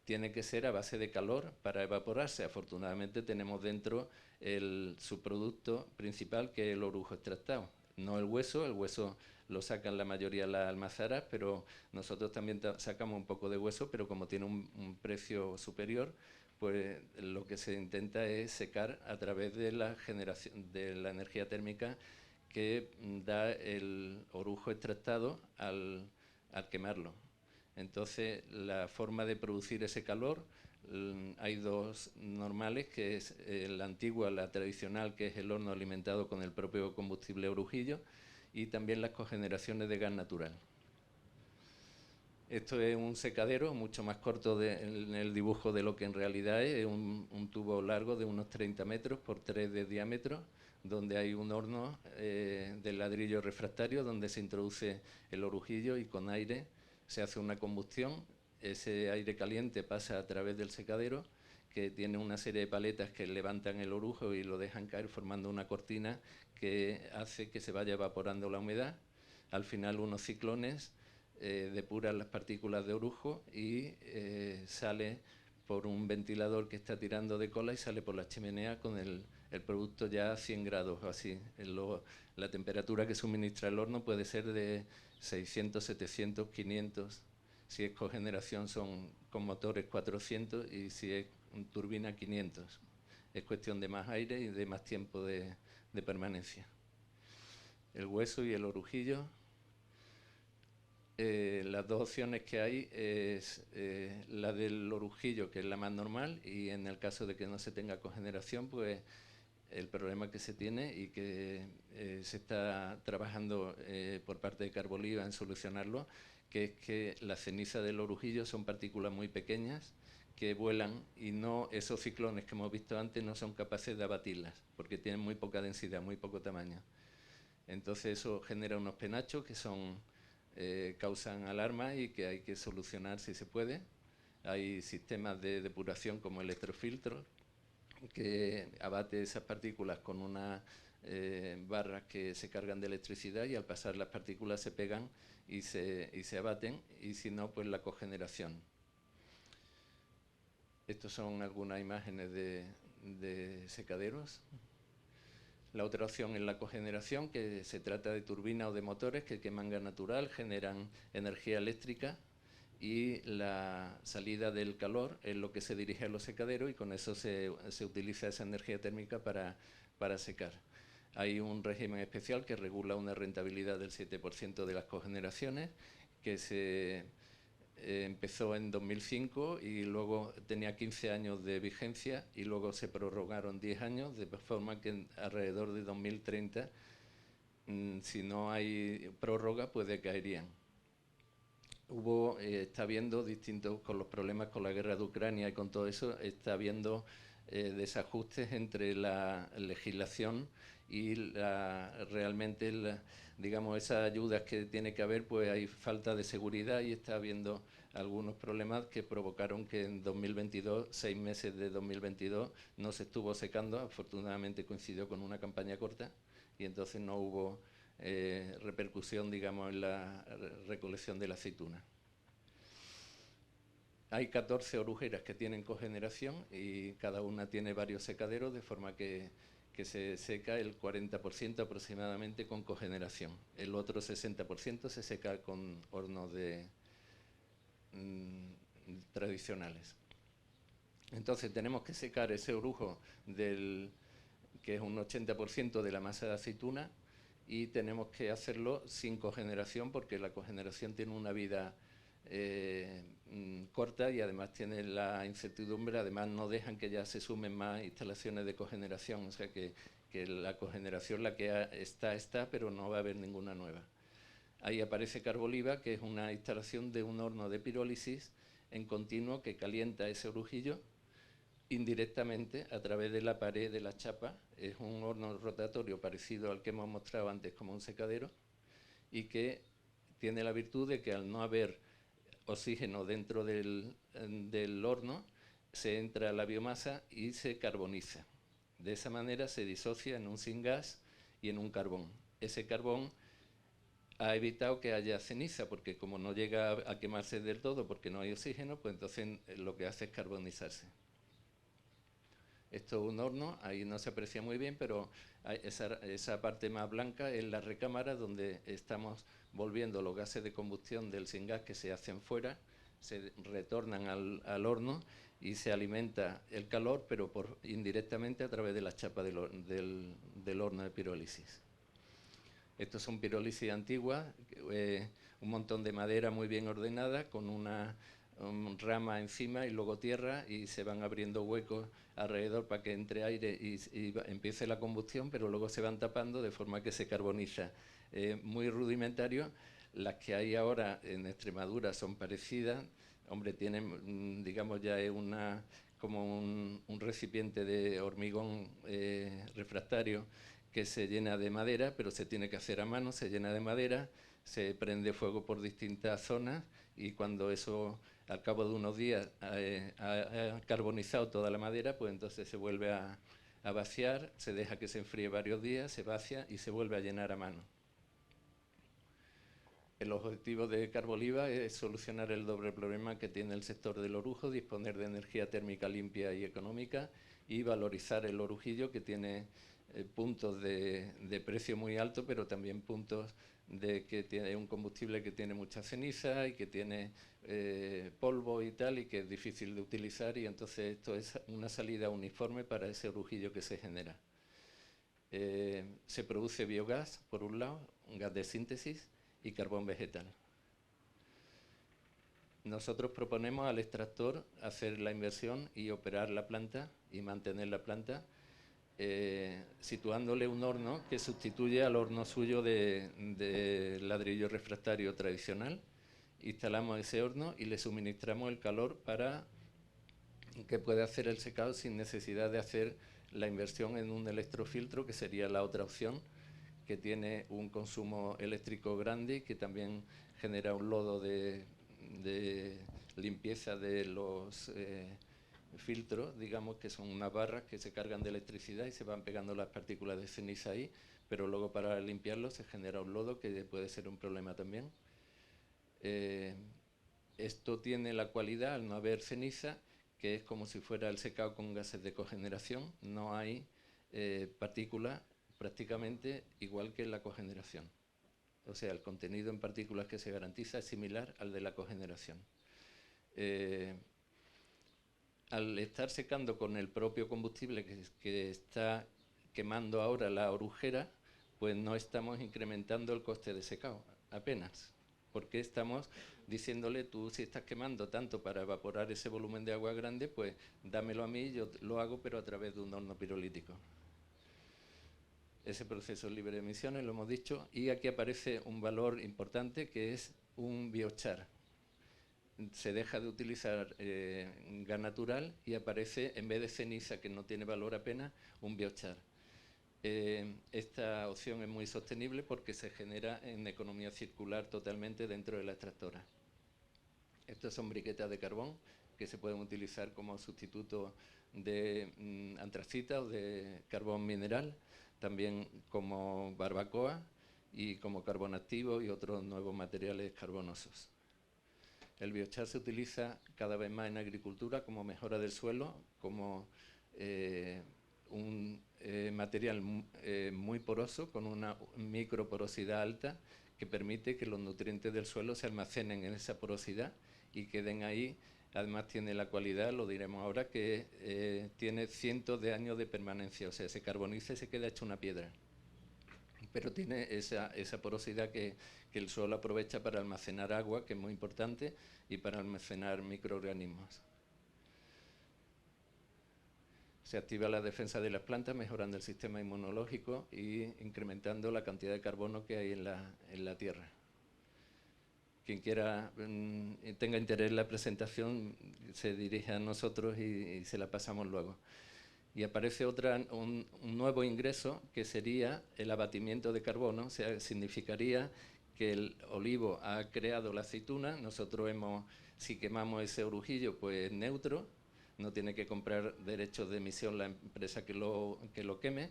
E: tiene que ser a base de calor para evaporarse. Afortunadamente tenemos dentro el subproducto principal, que es el orujo extractado, no el hueso lo sacan la mayoría de las almazaras, pero nosotros también sacamos un poco de hueso, pero como tiene un precio superior, pues lo que se intenta es secar a través de la generación de la energía térmica que da el orujo extractado al quemarlo. Entonces, la forma de producir ese calor, hay 2 normales, que es la antigua, la tradicional, que es el horno alimentado con el propio combustible orujillo, y también las cogeneraciones de gas natural. Esto es un secadero mucho más corto en el dibujo de lo que en realidad es un tubo largo de unos 30 metros por 3 de diámetro, donde hay un horno de ladrillo refractario donde se introduce el orujillo y con aire se hace una combustión, ese aire caliente pasa a través del secadero, que tiene una serie de paletas que levantan el orujo y lo dejan caer formando una cortina que hace que se vaya evaporando la humedad. Al final unos ciclones depuran las partículas de orujo y sale por un ventilador que está tirando de cola y sale por la chimenea con el producto ya a 100 grados o así. La temperatura que suministra el horno puede ser de 600, 700, 500. Si es cogeneración son con motores 400 y si es turbina 500. Es cuestión de más aire y de más tiempo de permanencia. El hueso y el orujillo. Las dos opciones que hay es la del orujillo, que es la más normal, y en el caso de que no se tenga cogeneración, pues el problema que se tiene y que se está trabajando por parte de Carboliva en solucionarlo, que es que las cenizas del orujillo son partículas muy pequeñas que vuelan y no, esos ciclones que hemos visto antes no son capaces de abatirlas porque tienen muy poca densidad, muy poco tamaño. Entonces eso genera unos penachos que causan alarma y que hay que solucionar si se puede. Hay sistemas de depuración como electrofiltros que abate esas partículas con unas barras que se cargan de electricidad y al pasar las partículas se pegan y se abaten, y si no, pues la cogeneración. Estas son algunas imágenes de secaderos. La otra opción es la cogeneración, que se trata de turbinas o de motores que queman gas natural, generan energía eléctrica y la salida del calor es lo que se dirige a los secaderos y con eso se utiliza esa energía térmica para secar. Hay un régimen especial que regula una rentabilidad del 7% de las cogeneraciones que se empezó en 2005 y luego tenía 15 años de vigencia y luego se prorrogaron 10 años, de forma que alrededor de 2030, si no hay prórroga, pues decaerían. Está habiendo distintos, con los problemas con la guerra de Ucrania y con todo eso, está habiendo desajustes entre la legislación y realmente digamos, esas ayudas que tiene que haber, pues hay falta de seguridad y está habiendo algunos problemas que provocaron que en 2022, 6 meses de 2022, no se estuvo secando. Afortunadamente coincidió con una campaña corta y entonces no hubo repercusión, digamos, en la recolección de la aceituna. Hay 14 orujeras que tienen cogeneración y cada una tiene varios secaderos, de forma que se seca el 40% aproximadamente con cogeneración. El otro 60% se seca con hornos tradicionales. Entonces tenemos que secar ese orujo que es un 80% de la masa de aceituna, y tenemos que hacerlo sin cogeneración porque la cogeneración tiene una vida corta y además tiene la incertidumbre, además no dejan que ya se sumen más instalaciones de cogeneración, o sea que la cogeneración la que está, pero no va a haber ninguna nueva. Ahí aparece Carboliva, que es una instalación de un horno de pirólisis en continuo que calienta ese orujillo indirectamente a través de la pared de la chapa. Es un horno rotatorio parecido al que hemos mostrado antes como un secadero y que tiene la virtud de que al no haber oxígeno dentro del horno, se entra la biomasa y se carboniza. De esa manera se disocia en un syngas y en un carbón. Ese carbón ha evitado que haya ceniza, porque como no llega a quemarse del todo porque no hay oxígeno, pues entonces lo que hace es carbonizarse. Esto es un horno, ahí no se aprecia muy bien, pero esa parte más blanca es la recámara donde estamos volviendo los gases de combustión del syngas que se hacen fuera, se retornan al horno y se alimenta el calor, pero indirectamente a través de la chapa del horno de pirólisis. Estos son pirólisis antiguas, un montón de madera muy bien ordenada, con una rama encima y luego tierra, y se van abriendo huecos alrededor para que entre aire y empiece la combustión, pero luego se van tapando de forma que se carboniza. Muy rudimentario. Las que hay ahora en Extremadura son parecidas. Hombre, tienen, digamos, ya es como un recipiente de hormigón refractario que se llena de madera, pero se tiene que hacer a mano, se llena de madera, se prende fuego por distintas zonas y cuando eso, al cabo de unos días, ha carbonizado toda la madera, pues entonces se vuelve a vaciar, se deja que se enfríe varios días, se vacía y se vuelve a llenar a mano. El objetivo de Carboliva es solucionar el doble problema que tiene el sector del orujo, disponer de energía térmica limpia y económica y valorizar el orujillo, que tiene puntos de precio muy alto, pero también puntos de que tiene un combustible que tiene mucha ceniza y que tiene polvo y tal, y que es difícil de utilizar, y entonces esto es una salida uniforme para ese orujillo que se genera. Se produce biogás, por un lado, un gas de síntesis, y carbón vegetal. Nosotros proponemos al extractor hacer la inversión y operar la planta y mantener la planta, situándole un horno que sustituye al horno suyo de ladrillo refractario tradicional. Instalamos ese horno y le suministramos el calor para que pueda hacer el secado sin necesidad de hacer la inversión en un electrofiltro, que sería la otra opción, que tiene un consumo eléctrico grande y que también genera un lodo de limpieza de los filtros, digamos, que son unas barras que se cargan de electricidad y se van pegando las partículas de ceniza ahí, pero luego para limpiarlo se genera un lodo que puede ser un problema también. Esto tiene la cualidad, al no haber ceniza, que es como si fuera el secado con gases de cogeneración, no hay partículas, prácticamente igual que en la cogeneración. O sea, el contenido en partículas que se garantiza es similar al de la cogeneración. Al estar secando con el propio combustible que está quemando ahora la orujera, pues no estamos incrementando el coste de secado, apenas. Porque estamos diciéndole, tú si estás quemando tanto para evaporar ese volumen de agua grande, pues dámelo a mí, yo lo hago, pero a través de un horno pirolítico. Ese proceso es libre de emisiones, lo hemos dicho, y aquí aparece un valor importante que es un biochar. Se deja de utilizar gas natural y aparece, en vez de ceniza, que no tiene valor apenas, un biochar. Esta opción es muy sostenible porque se genera en economía circular totalmente dentro de la extractora. Estas son briquetas de carbón que se pueden utilizar como sustituto de antracita o de carbón mineral, también como barbacoa y como carbón activo y otros nuevos materiales carbonosos. El biochar se utiliza cada vez más en agricultura como mejora del suelo, como un material muy poroso, con una microporosidad alta, que permite que los nutrientes del suelo se almacenen en esa porosidad y queden ahí. Además tiene la cualidad, lo diremos ahora, que tiene cientos de años de permanencia, o sea, se carboniza y se queda hecho una piedra. Pero tiene esa porosidad que el suelo aprovecha para almacenar agua, que es muy importante, y para almacenar microorganismos. Se activa la defensa de las plantas, mejorando el sistema inmunológico y incrementando la cantidad de carbono que hay en la tierra. Quien quiera tenga interés en la presentación se dirige a nosotros y se la pasamos luego. Y aparece un nuevo ingreso, que sería el abatimiento de carbono. O sea, significaría que el olivo ha creado la aceituna. Nosotros si quemamos ese orujillo, pues neutro, no tiene que comprar derechos de emisión la empresa que lo queme.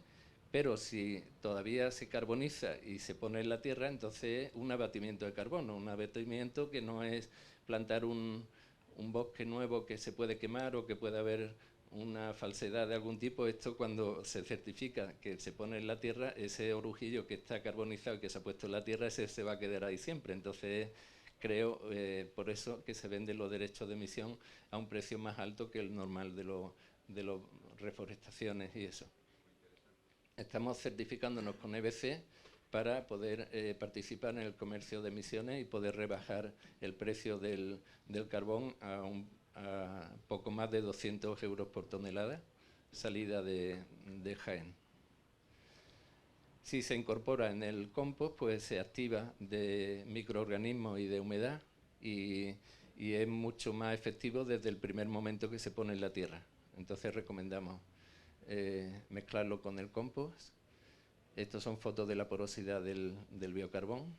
E: Pero si todavía se carboniza y se pone en la tierra, entonces un abatimiento de carbono, un abatimiento que no es plantar un bosque nuevo que se puede quemar o que puede haber una falsedad de algún tipo. Esto, cuando se certifica que se pone en la tierra, ese orujillo que está carbonizado y que se ha puesto en la tierra, ese se va a quedar ahí siempre. Entonces creo, por eso, que se venden los derechos de emisión a un precio más alto que el normal de las reforestaciones y eso. Estamos certificándonos con EBC para poder participar en el comercio de emisiones y poder rebajar el precio del carbón a poco más de 200 euros por tonelada, salida de Jaén. Si se incorpora en el compost, pues se activa de microorganismos y de humedad y es mucho más efectivo desde el primer momento que se pone en la tierra. Entonces recomendamos mezclarlo con el compost. Estos son fotos de la porosidad del biocarbón.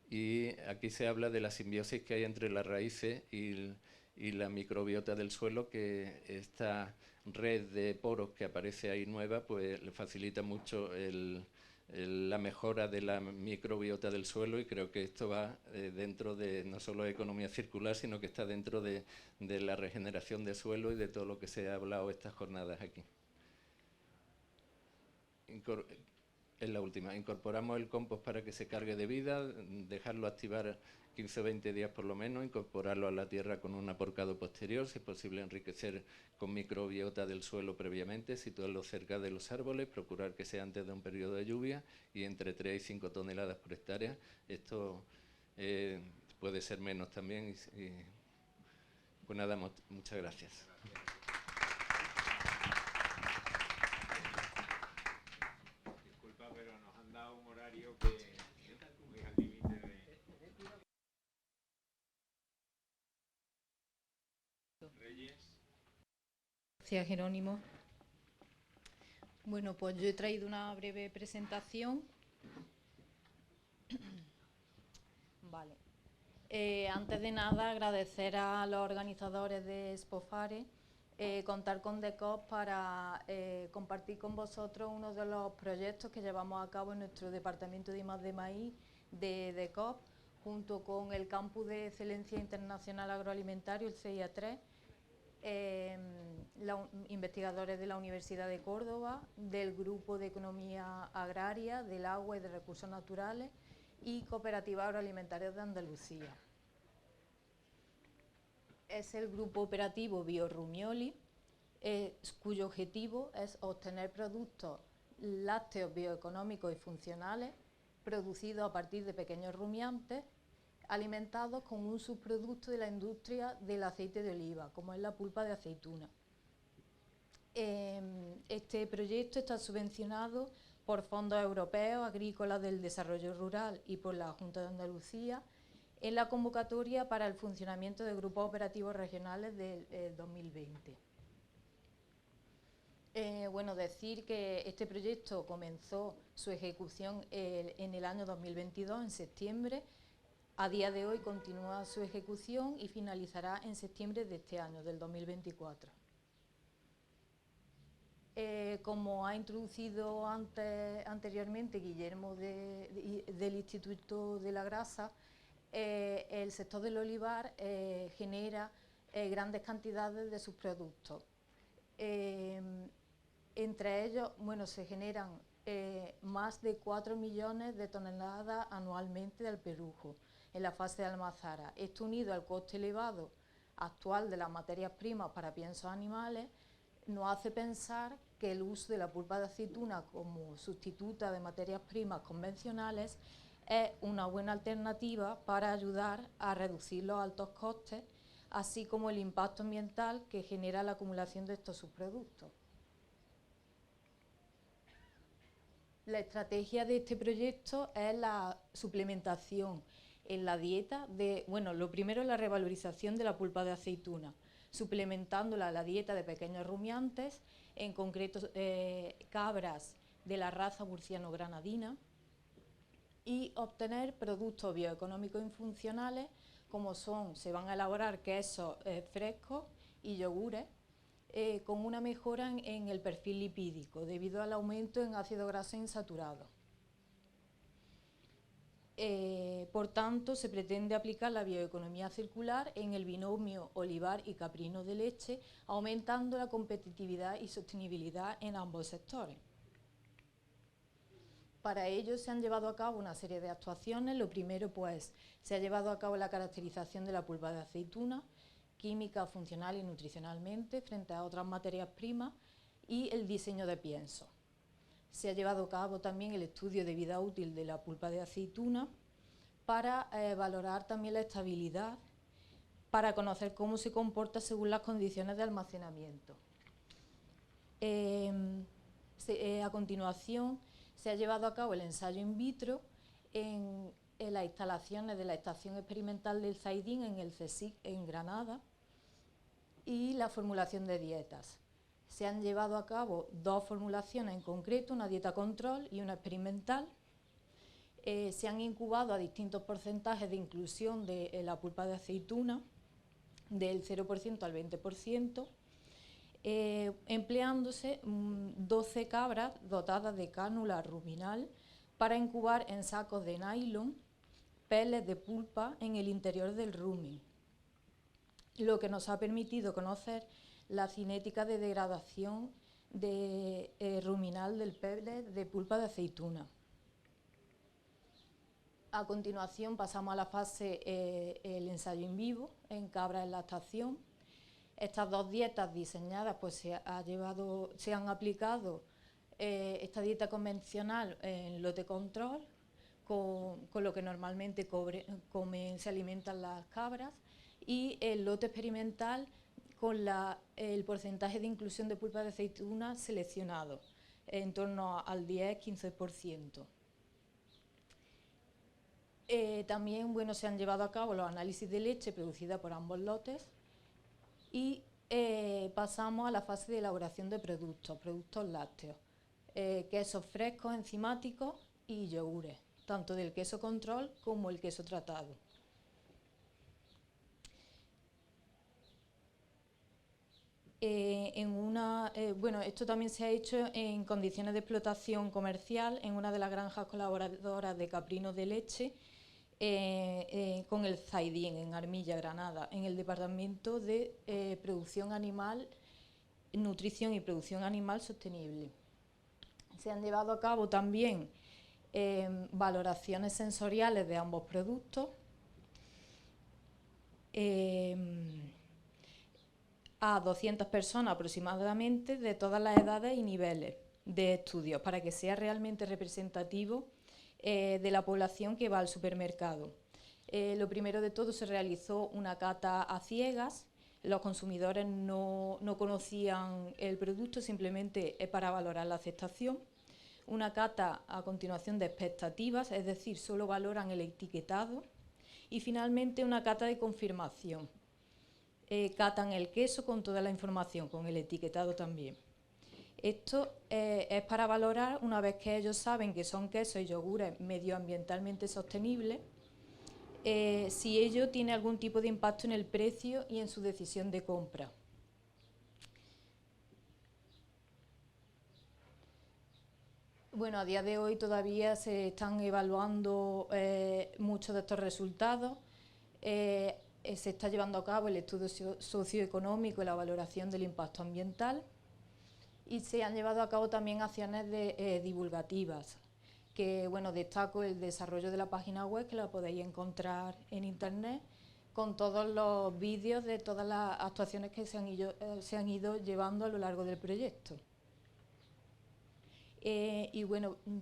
E: Y aquí se habla de la simbiosis que hay entre las raíces y la microbiota del suelo, que esta red de poros que aparece ahí nueva, pues le facilita mucho la mejora de la microbiota del suelo, y creo que esto va dentro de no solo economía circular, sino que está dentro de la regeneración del suelo y de todo lo que se ha hablado estas jornadas aquí. Es la última. Incorporamos el compost para que se cargue de vida, dejarlo activar 15 o 20 días por lo menos, incorporarlo a la tierra con un aporcado posterior, si es posible enriquecer con microbiota del suelo previamente, situarlo cerca de los árboles, procurar que sea antes de un periodo de lluvia y entre 3 y 5 toneladas por hectárea. Esto puede ser menos también. Pues nada, muchas gracias.
B: Disculpa, pero nos han dado un horario que es al límite de... Reyes.
F: Gracias, Jerónimo. Bueno, pues yo he traído una breve presentación. Vale. Antes de nada, agradecer a los organizadores de Expofare, contar con DECOP para compartir con vosotros uno de los proyectos que llevamos a cabo en nuestro departamento de I+D+I de DECOP, junto con el Campus de Excelencia Internacional Agroalimentario, el CIA3, investigadores de la Universidad de Córdoba, del Grupo de Economía Agraria, del Agua y de Recursos Naturales y Cooperativas Agroalimentarias de Andalucía. Es el grupo operativo Biorumioli, cuyo objetivo es obtener productos lácteos bioeconómicos y funcionales producidos a partir de pequeños rumiantes, alimentados con un subproducto de la industria del aceite de oliva, como es la pulpa de aceituna. Este proyecto está subvencionado por fondos europeos, agrícolas del desarrollo rural y por la Junta de Andalucía en la convocatoria para el funcionamiento de grupos operativos regionales del 2020. Bueno, decir que este proyecto comenzó su ejecución en el año 2022, en septiembre. A día de hoy continúa su ejecución y finalizará en septiembre de este año, del 2024. Como ha introducido anteriormente Guillermo del Instituto de la Grasa, el sector del olivar genera grandes cantidades de sus productos. Entre ellos, bueno, se generan más de 4 millones de toneladas anualmente de alperrujo en la fase de almazara. Esto, unido al coste elevado actual de las materias primas para piensos animales, nos hace pensar que el uso de la pulpa de aceituna como sustituta de materias primas convencionales es una buena alternativa para ayudar a reducir los altos costes, así como el impacto ambiental que genera la acumulación de estos subproductos. La estrategia de este proyecto es la suplementación en la dieta de, bueno, lo primero es la revalorización de la pulpa de aceituna, suplementándola a la dieta de pequeños rumiantes, en concreto cabras de la raza murciano-granadina, y obtener productos bioeconómicos y funcionales como se van a elaborar quesos frescos y yogures, con una mejora en el perfil lipídico debido al aumento en ácido graso insaturado. Por tanto, se pretende aplicar la bioeconomía circular en el binomio olivar y caprino de leche, aumentando la competitividad y sostenibilidad en ambos sectores. Para ello se han llevado a cabo una serie de actuaciones. Lo primero, pues, se ha llevado a cabo la caracterización de la pulpa de aceituna, química, funcional y nutricionalmente, frente a otras materias primas, y el diseño de piensos. Se ha llevado a cabo también el estudio de vida útil de la pulpa de aceituna para valorar también la estabilidad, para conocer cómo se comporta según las condiciones de almacenamiento. A continuación, se ha llevado a cabo el ensayo in vitro en las instalaciones de la Estación Experimental del Zaidín en el CSIC en Granada, y la formulación de dietas. Se han llevado a cabo 2 formulaciones en concreto, una dieta control y una experimental. Se han incubado a distintos porcentajes de inclusión de la pulpa de aceituna, del 0% al 20%, empleándose 12 cabras dotadas de cánula ruminal para incubar en sacos de nylon peles de pulpa en el interior del rumen, lo que nos ha permitido conocer la cinética de degradación ruminal del pellet de pulpa de aceituna. A continuación pasamos a la fase el ensayo in vivo en cabras en lactación. Estas dos dietas diseñadas pues se han aplicado esta dieta convencional en lote control, con lo que normalmente se alimentan las cabras, y el lote experimental con el porcentaje de inclusión de pulpa de aceituna seleccionado, en torno al 10-15%. También se han llevado a cabo los análisis de leche producida por ambos lotes y pasamos a la fase de elaboración de productos lácteos, quesos frescos, enzimáticos y yogures, tanto del queso control como el queso tratado. Esto también se ha hecho en condiciones de explotación comercial en una de las granjas colaboradoras de caprinos de leche, con el Zaidín en Armilla, Granada, en el Departamento de Producción Animal, Nutrición y Producción Animal Sostenible. Se han llevado a cabo también valoraciones sensoriales de ambos productos, a 200 personas aproximadamente de todas las edades y niveles de estudios, para que sea realmente representativo de la población que va al supermercado. Lo primero de todo, se realizó una cata a ciegas. Los consumidores no conocían el producto, simplemente para valorar la aceptación. Una cata a continuación de expectativas, es decir, solo valoran el etiquetado. Y finalmente una cata de confirmación. Catan el queso con toda la información, con el etiquetado también. Esto es para valorar, una vez que ellos saben que son quesos y yogures medioambientalmente sostenibles, si ello tiene algún tipo de impacto en el precio y en su decisión de compra. Bueno, a día de hoy todavía se están evaluando muchos de estos resultados. Se está llevando a cabo el estudio socioeconómico y la valoración del impacto ambiental, y se han llevado a cabo también acciones divulgativas, que destaco el desarrollo de la página web, que la podéis encontrar en internet, con todos los vídeos de todas las actuaciones que se han ido llevando a lo largo del proyecto.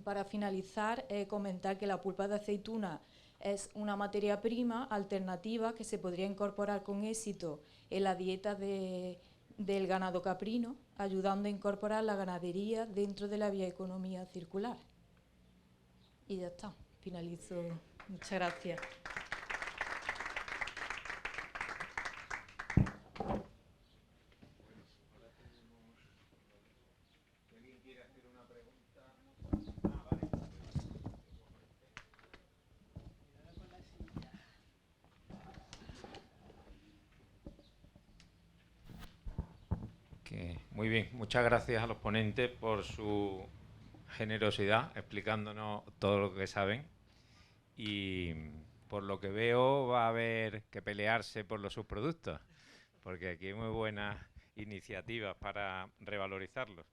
F: Para finalizar, comentar que la pulpa de aceituna es una materia prima alternativa que se podría incorporar con éxito en la dieta del ganado caprino, ayudando a incorporar la ganadería dentro de la bioeconomía circular. Y ya está, finalizo. Muchas gracias.
B: Muy bien, muchas gracias a los ponentes por su generosidad explicándonos todo lo que saben, y por lo que veo va a haber que pelearse por los subproductos, porque aquí hay muy buenas iniciativas para revalorizarlos.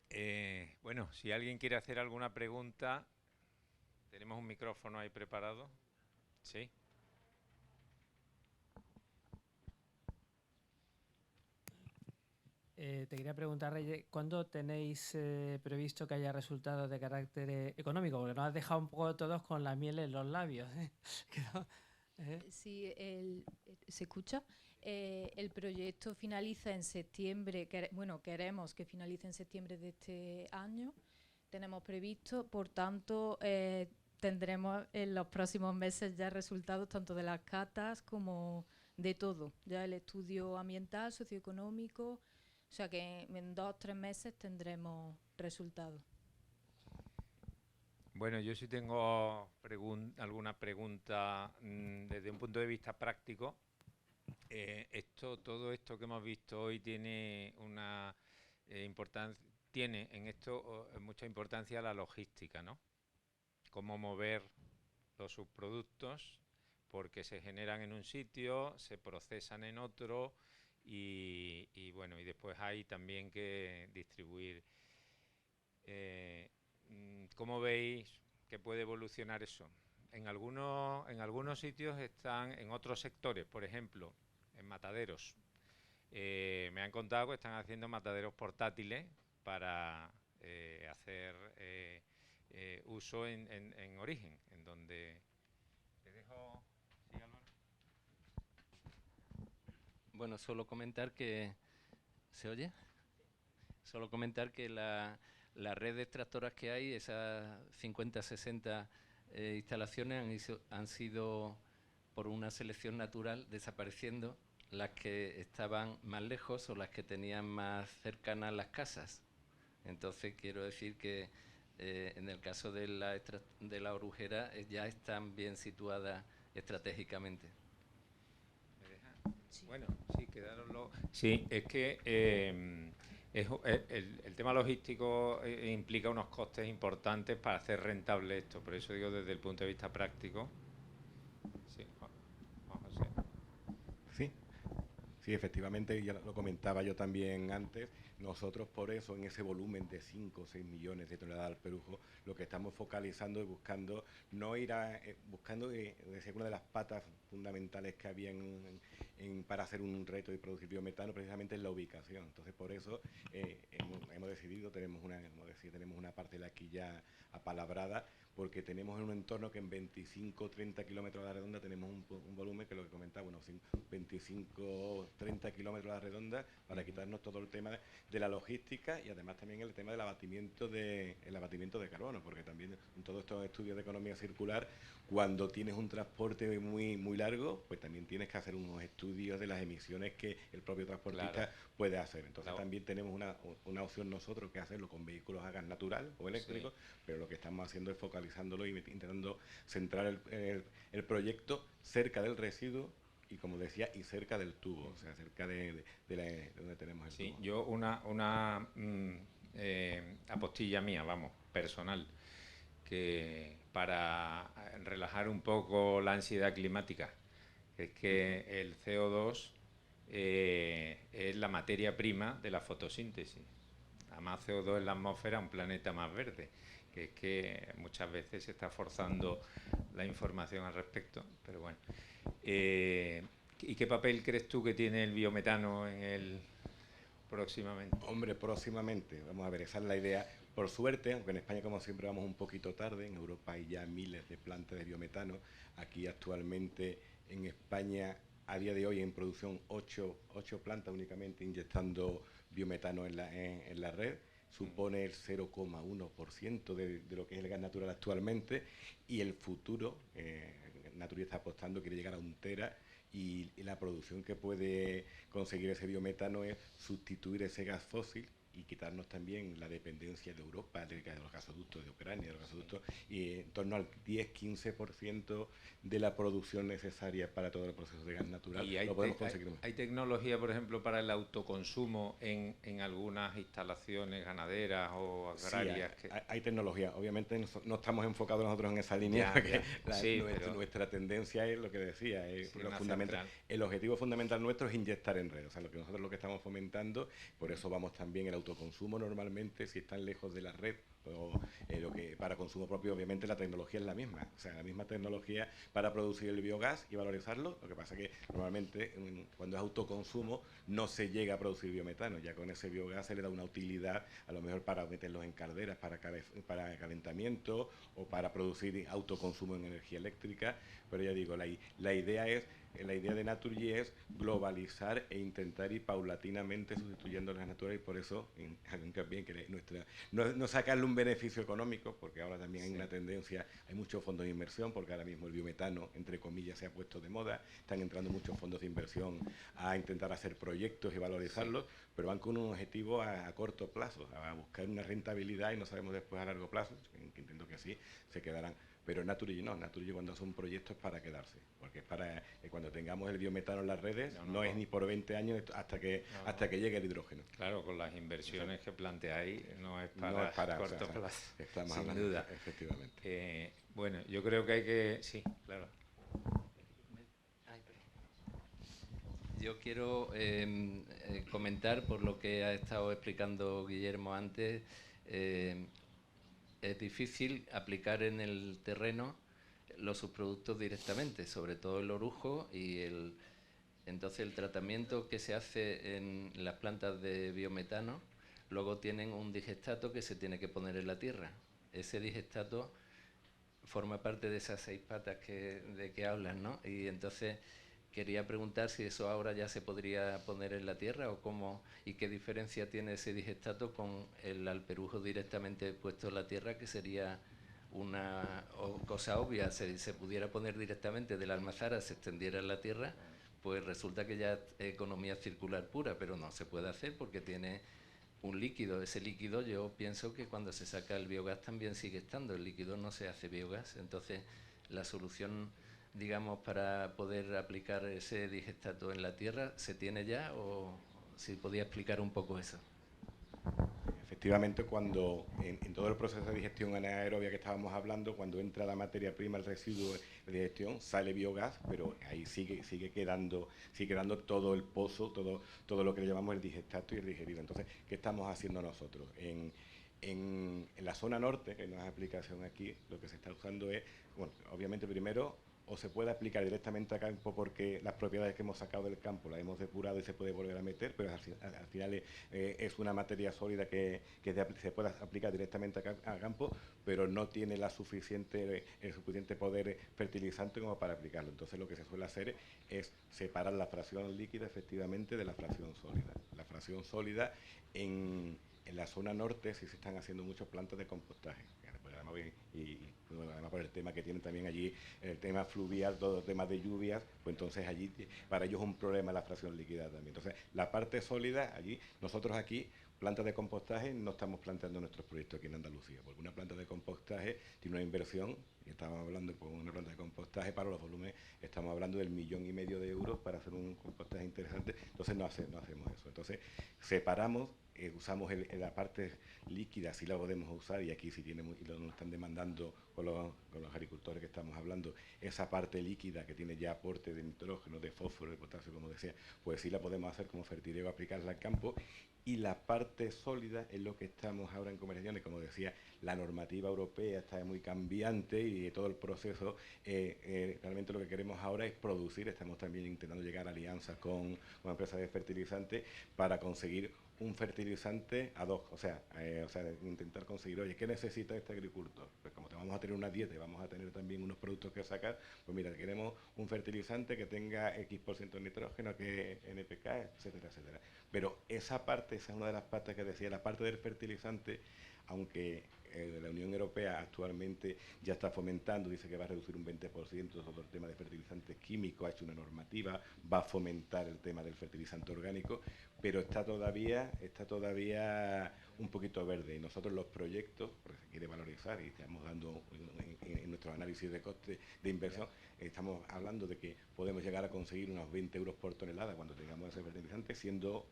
B: Si alguien quiere hacer alguna pregunta, tenemos un micrófono ahí preparado. ¿Sí?
A: Te quería preguntar, Reyes, ¿cuándo tenéis previsto que haya resultados de carácter económico? Porque nos has dejado un poco todos con la miel en los labios.
F: Sí, ¿se escucha? El proyecto finaliza en septiembre, queremos que finalice en septiembre de este año, tenemos previsto, por tanto, tendremos en los próximos meses ya resultados tanto de las catas como de todo, ya el estudio ambiental, socioeconómico. O sea que en 2 o 3 meses tendremos resultados.
B: Bueno, yo sí tengo alguna pregunta desde un punto de vista práctico. Todo esto que hemos visto hoy tiene una importancia, tiene en esto mucha importancia la logística, ¿no? Cómo mover los subproductos, porque se generan en un sitio, se procesan en otro bueno, y después hay también que distribuir. ¿Cómo veis que puede evolucionar eso? En algunos sitios están, en otros sectores, por ejemplo, en mataderos. Me han contado que están haciendo mataderos portátiles para hacer uso en origen, en donde... Te dejo... ¿Sí, Álvaro?
E: Bueno, solo comentar que... ¿Se oye? Solo comentar que la red de extractoras que hay, esas 50, 60 instalaciones han sido, por una selección natural, desapareciendo las que estaban más lejos o las que tenían más cercanas las casas. Entonces, quiero decir que en el caso de la orujera ya están bien situadas estratégicamente.
F: Sí.
B: Bueno, sí, quedaron. Sí, es que el tema logístico implica unos costes importantes para hacer rentable esto. Por eso digo desde el punto de vista práctico. Sí, Juan José.
C: Sí. Sí, efectivamente, ya lo comentaba yo también antes, nosotros por eso en ese volumen de 5 o 6 millones de toneladas al perujo, lo que estamos focalizando y buscando, no ir a, buscando, decía, una de las patas fundamentales que había para hacer un reto y producir biometano precisamente es la ubicación. Entonces por eso hemos decidido, tenemos una parcela aquí ya apalabrada, porque tenemos un entorno que en 25 o 30 kilómetros a la redonda tenemos un volumen que lo que comentaba, bueno, 25 o 30 kilómetros a la redonda para quitarnos todo el tema de la logística y además también el tema del abatimiento de carbono, porque también en todos estos estudios de economía circular, cuando tienes un transporte muy, muy largo, pues también tienes que hacer unos estudios de las emisiones que el propio transportista puede hacer. Entonces también tenemos una opción nosotros que hacerlo con vehículos a gas natural o eléctricos, pero lo que estamos haciendo es focalizándolo y intentando centrar el proyecto cerca del residuo y, como decía, y cerca del tubo, o sea, cerca de donde tenemos el tubo.
B: Sí, yo una apostilla mía, vamos, personal, que para relajar un poco la ansiedad climática, que es que el CO2 es la materia prima de la fotosíntesis. Además, CO2 en la atmósfera, un planeta más verde, que es que muchas veces se está forzando la información al respecto, pero bueno. ¿Y qué papel crees tú que tiene el biometano próximamente?
C: Hombre, próximamente, vamos a ver, esa es la idea. Por suerte, aunque en España como siempre vamos un poquito tarde, en Europa hay ya miles de plantas de biometano. Aquí actualmente en España, a día de hoy en producción 8 plantas únicamente inyectando biometano en la red. Supone el 0,1% de lo que es el gas natural actualmente, y el futuro, Naturgy está apostando, quiere llegar a 1 tera, y la producción que puede conseguir ese biometano es sustituir ese gas fósil y quitarnos también la dependencia de Europa, de los gasoductos de Ucrania, de los gasoductos, y en torno al 10-15% de la producción necesaria para todo el proceso de gas natural.
B: ¿Y
C: lo podemos conseguir?
B: ¿Hay tecnología, por ejemplo, para el autoconsumo en algunas instalaciones ganaderas o agrarias?
C: Sí, hay tecnología. Obviamente no estamos enfocados nosotros en esa línea, porque nuestra tendencia es lo que decía, lo fundamental. El objetivo fundamental nuestro es inyectar en red, o sea, nosotros lo que estamos fomentando, por eso vamos también el autoconsumo normalmente, si están lejos de la red, o lo que para consumo propio, obviamente la tecnología es la misma, o sea, la misma tecnología para producir el biogás y valorizarlo. Lo que pasa que normalmente cuando es autoconsumo no se llega a producir biometano, ya con ese biogás se le da una utilidad, a lo mejor para meterlos en calderas, para calentamiento o para producir autoconsumo en energía eléctrica, pero ya digo, la idea es la idea de Naturgy es globalizar e intentar ir paulatinamente sustituyendo las naturales, y por eso también que no sacarle un beneficio económico, porque ahora también hay una tendencia, hay muchos fondos de inversión, porque ahora mismo el biometano, entre comillas, se ha puesto de moda, están entrando muchos fondos de inversión a intentar hacer proyectos y valorizarlos, pero van con un objetivo a corto plazo, a buscar una rentabilidad, y no sabemos después a largo plazo, que entiendo que sí, se quedarán. Pero Naturgy no, Naturgy cuando hace un proyecto es para quedarse, porque es para cuando tengamos el biometano en las redes, no es ni por 20 años hasta que llegue el hidrógeno.
B: Claro, con las inversiones que planteáis no es para corto plazo,
C: estamos
B: sin
C: hablando,
B: duda.
C: Efectivamente.
B: Bueno, yo creo que hay que... Sí, claro.
E: Yo quiero comentar, por lo que ha estado explicando Guillermo antes, es difícil aplicar en el terreno los subproductos directamente, sobre todo el orujo y entonces el tratamiento que se hace en las plantas de biometano, luego tienen un digestato que se tiene que poner en la tierra. Ese digestato forma parte de esas 6 patas de que hablan, ¿no? Y entonces quería preguntar si eso ahora ya se podría poner en la tierra o cómo, y qué diferencia tiene ese digestato con el alperujo directamente puesto en la tierra, que sería una cosa obvia. Se pudiera poner directamente de la almazara, se extendiera en la tierra, pues resulta que ya es economía circular pura, pero no se puede hacer porque tiene un líquido. Ese líquido, yo pienso que cuando se saca el biogás también sigue estando, el líquido no se hace biogás. Entonces la solución, digamos, para poder aplicar ese digestato en la tierra, ¿se tiene ya? O si podía explicar un poco eso.
C: Efectivamente, cuando en todo el proceso de digestión anaerobia que estábamos hablando, cuando entra la materia prima, el residuo de digestión, sale biogás, pero ahí sigue quedando todo el pozo, todo lo que le llamamos el digestato y el digerido. Entonces, ¿qué estamos haciendo nosotros? En la zona norte, que no es aplicación aquí, lo que se está usando es, bueno, obviamente primero, o se puede aplicar directamente a campo porque las propiedades que hemos sacado del campo las hemos depurado y se puede volver a meter, pero al final es una materia sólida que se puede aplicar directamente a campo, pero no tiene el suficiente poder fertilizante como para aplicarlo. Entonces lo que se suele hacer es separar la fracción líquida efectivamente de la fracción sólida. La fracción sólida en la zona norte sí se están haciendo muchas plantas de compostaje. Además por el tema que tienen también allí, el tema fluvial, todo el tema de lluvias, pues entonces allí para ellos es un problema la fracción líquida también. Entonces la parte sólida allí, nosotros aquí, plantas de compostaje, no estamos planteando nuestros proyectos aquí en Andalucía, porque una planta de compostaje tiene una inversión, y estamos hablando con una planta de compostaje para los volúmenes, estamos hablando del 1,5 millones de euros para hacer un compostaje interesante, entonces no hacemos eso. Entonces separamos, usamos la parte líquida, sí la podemos usar, y aquí sí y lo están demandando con los agricultores que estamos hablando, esa parte líquida que tiene ya aporte de nitrógeno, de fósforo, de potasio, como decía, pues sí la podemos hacer como fertilero, aplicarla al campo, y la parte sólida es lo que estamos ahora en conversaciones. Como decía, la normativa europea está muy cambiante y todo el proceso, realmente lo que queremos ahora es producir. Estamos también intentando llegar a alianzas con empresas de fertilizantes para conseguir un fertilizante ad hoc, o sea, intentar conseguir, oye, ¿qué necesita este agricultor? Pues como te vamos a tener una dieta y vamos a tener también unos productos que sacar, pues mira, queremos un fertilizante que tenga X% de nitrógeno, que NPK, etcétera, etcétera. Pero esa parte, esa es una de las partes que decía, la parte del fertilizante, aunque la Unión Europea actualmente ya está fomentando, dice que va a reducir un 20% todo el tema de fertilizantes químicos, ha hecho una normativa, va a fomentar el tema del fertilizante orgánico, pero está todavía un poquito verde, y nosotros los proyectos, porque se quiere valorizar y estamos dando en nuestros análisis de coste de inversión, estamos hablando de que podemos llegar a conseguir unos 20 euros por tonelada cuando tengamos ese fertilizante, yendo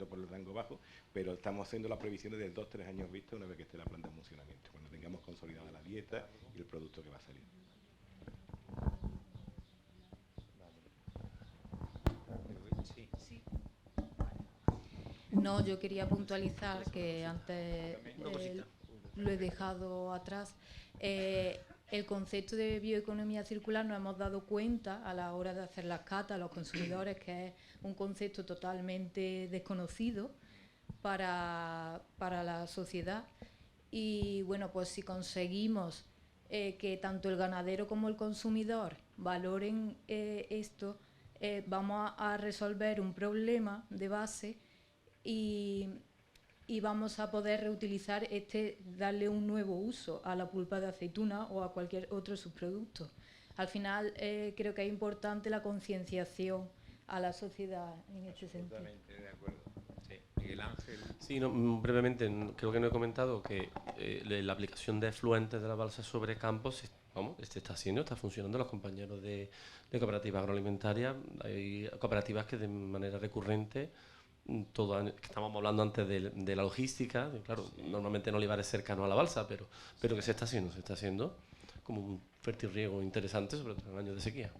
C: por el rango bajo, pero estamos haciendo las previsiones de 2-3 años vista una vez que esté la planta en funcionamiento, cuando tengamos consolidada la dieta y el producto que va a salir.
F: No, yo quería puntualizar que antes lo he dejado atrás. El concepto de bioeconomía circular nos hemos dado cuenta a la hora de hacer las catas a los consumidores que es un concepto totalmente desconocido para la sociedad. Y bueno, pues si conseguimos que tanto el ganadero como el consumidor valoren esto, vamos a resolver un problema de base y vamos a poder reutilizar darle un nuevo uso a la pulpa de aceituna o a cualquier otro subproducto. Al final creo que es importante la concienciación a la sociedad en este sentido.
B: Absolutamente de acuerdo. Sí. Miguel Ángel.
D: Sí, brevemente, creo que no he comentado que la aplicación de efluentes de la balsa sobre campos, está funcionando. Los compañeros de cooperativas agroalimentarias, hay cooperativas que de manera recurrente, estamos hablando antes de la logística, claro, normalmente en olivares cercanos a la balsa, pero que se está haciendo como un fertirriego interesante, sobre todo en años de sequía.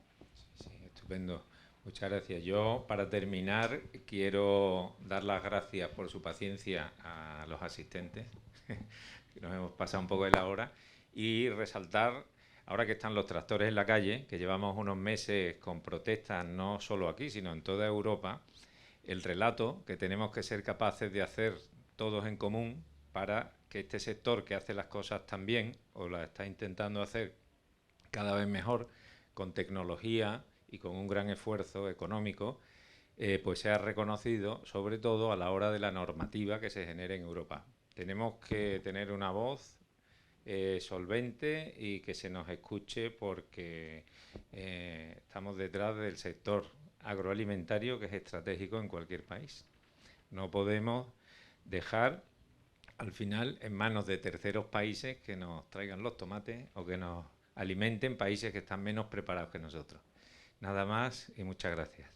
B: Sí, estupendo. Muchas gracias. Yo, para terminar, quiero dar las gracias por su paciencia a los asistentes, que nos hemos pasado un poco de la hora, y resaltar, ahora que están los tractores en la calle, que llevamos unos meses con protestas no solo aquí, sino en toda Europa, el relato que tenemos que ser capaces de hacer todos en común para que este sector que hace las cosas tan bien, o las está intentando hacer cada vez mejor, con tecnología y con un gran esfuerzo económico, pues sea reconocido, sobre todo a la hora de la normativa que se genere en Europa. Tenemos que tener una voz solvente y que se nos escuche, porque estamos detrás del sector agroalimentario, que es estratégico en cualquier país. No podemos dejar al final en manos de terceros países que nos traigan los tomates o que nos alimenten países que están menos preparados que nosotros. Nada más y muchas gracias.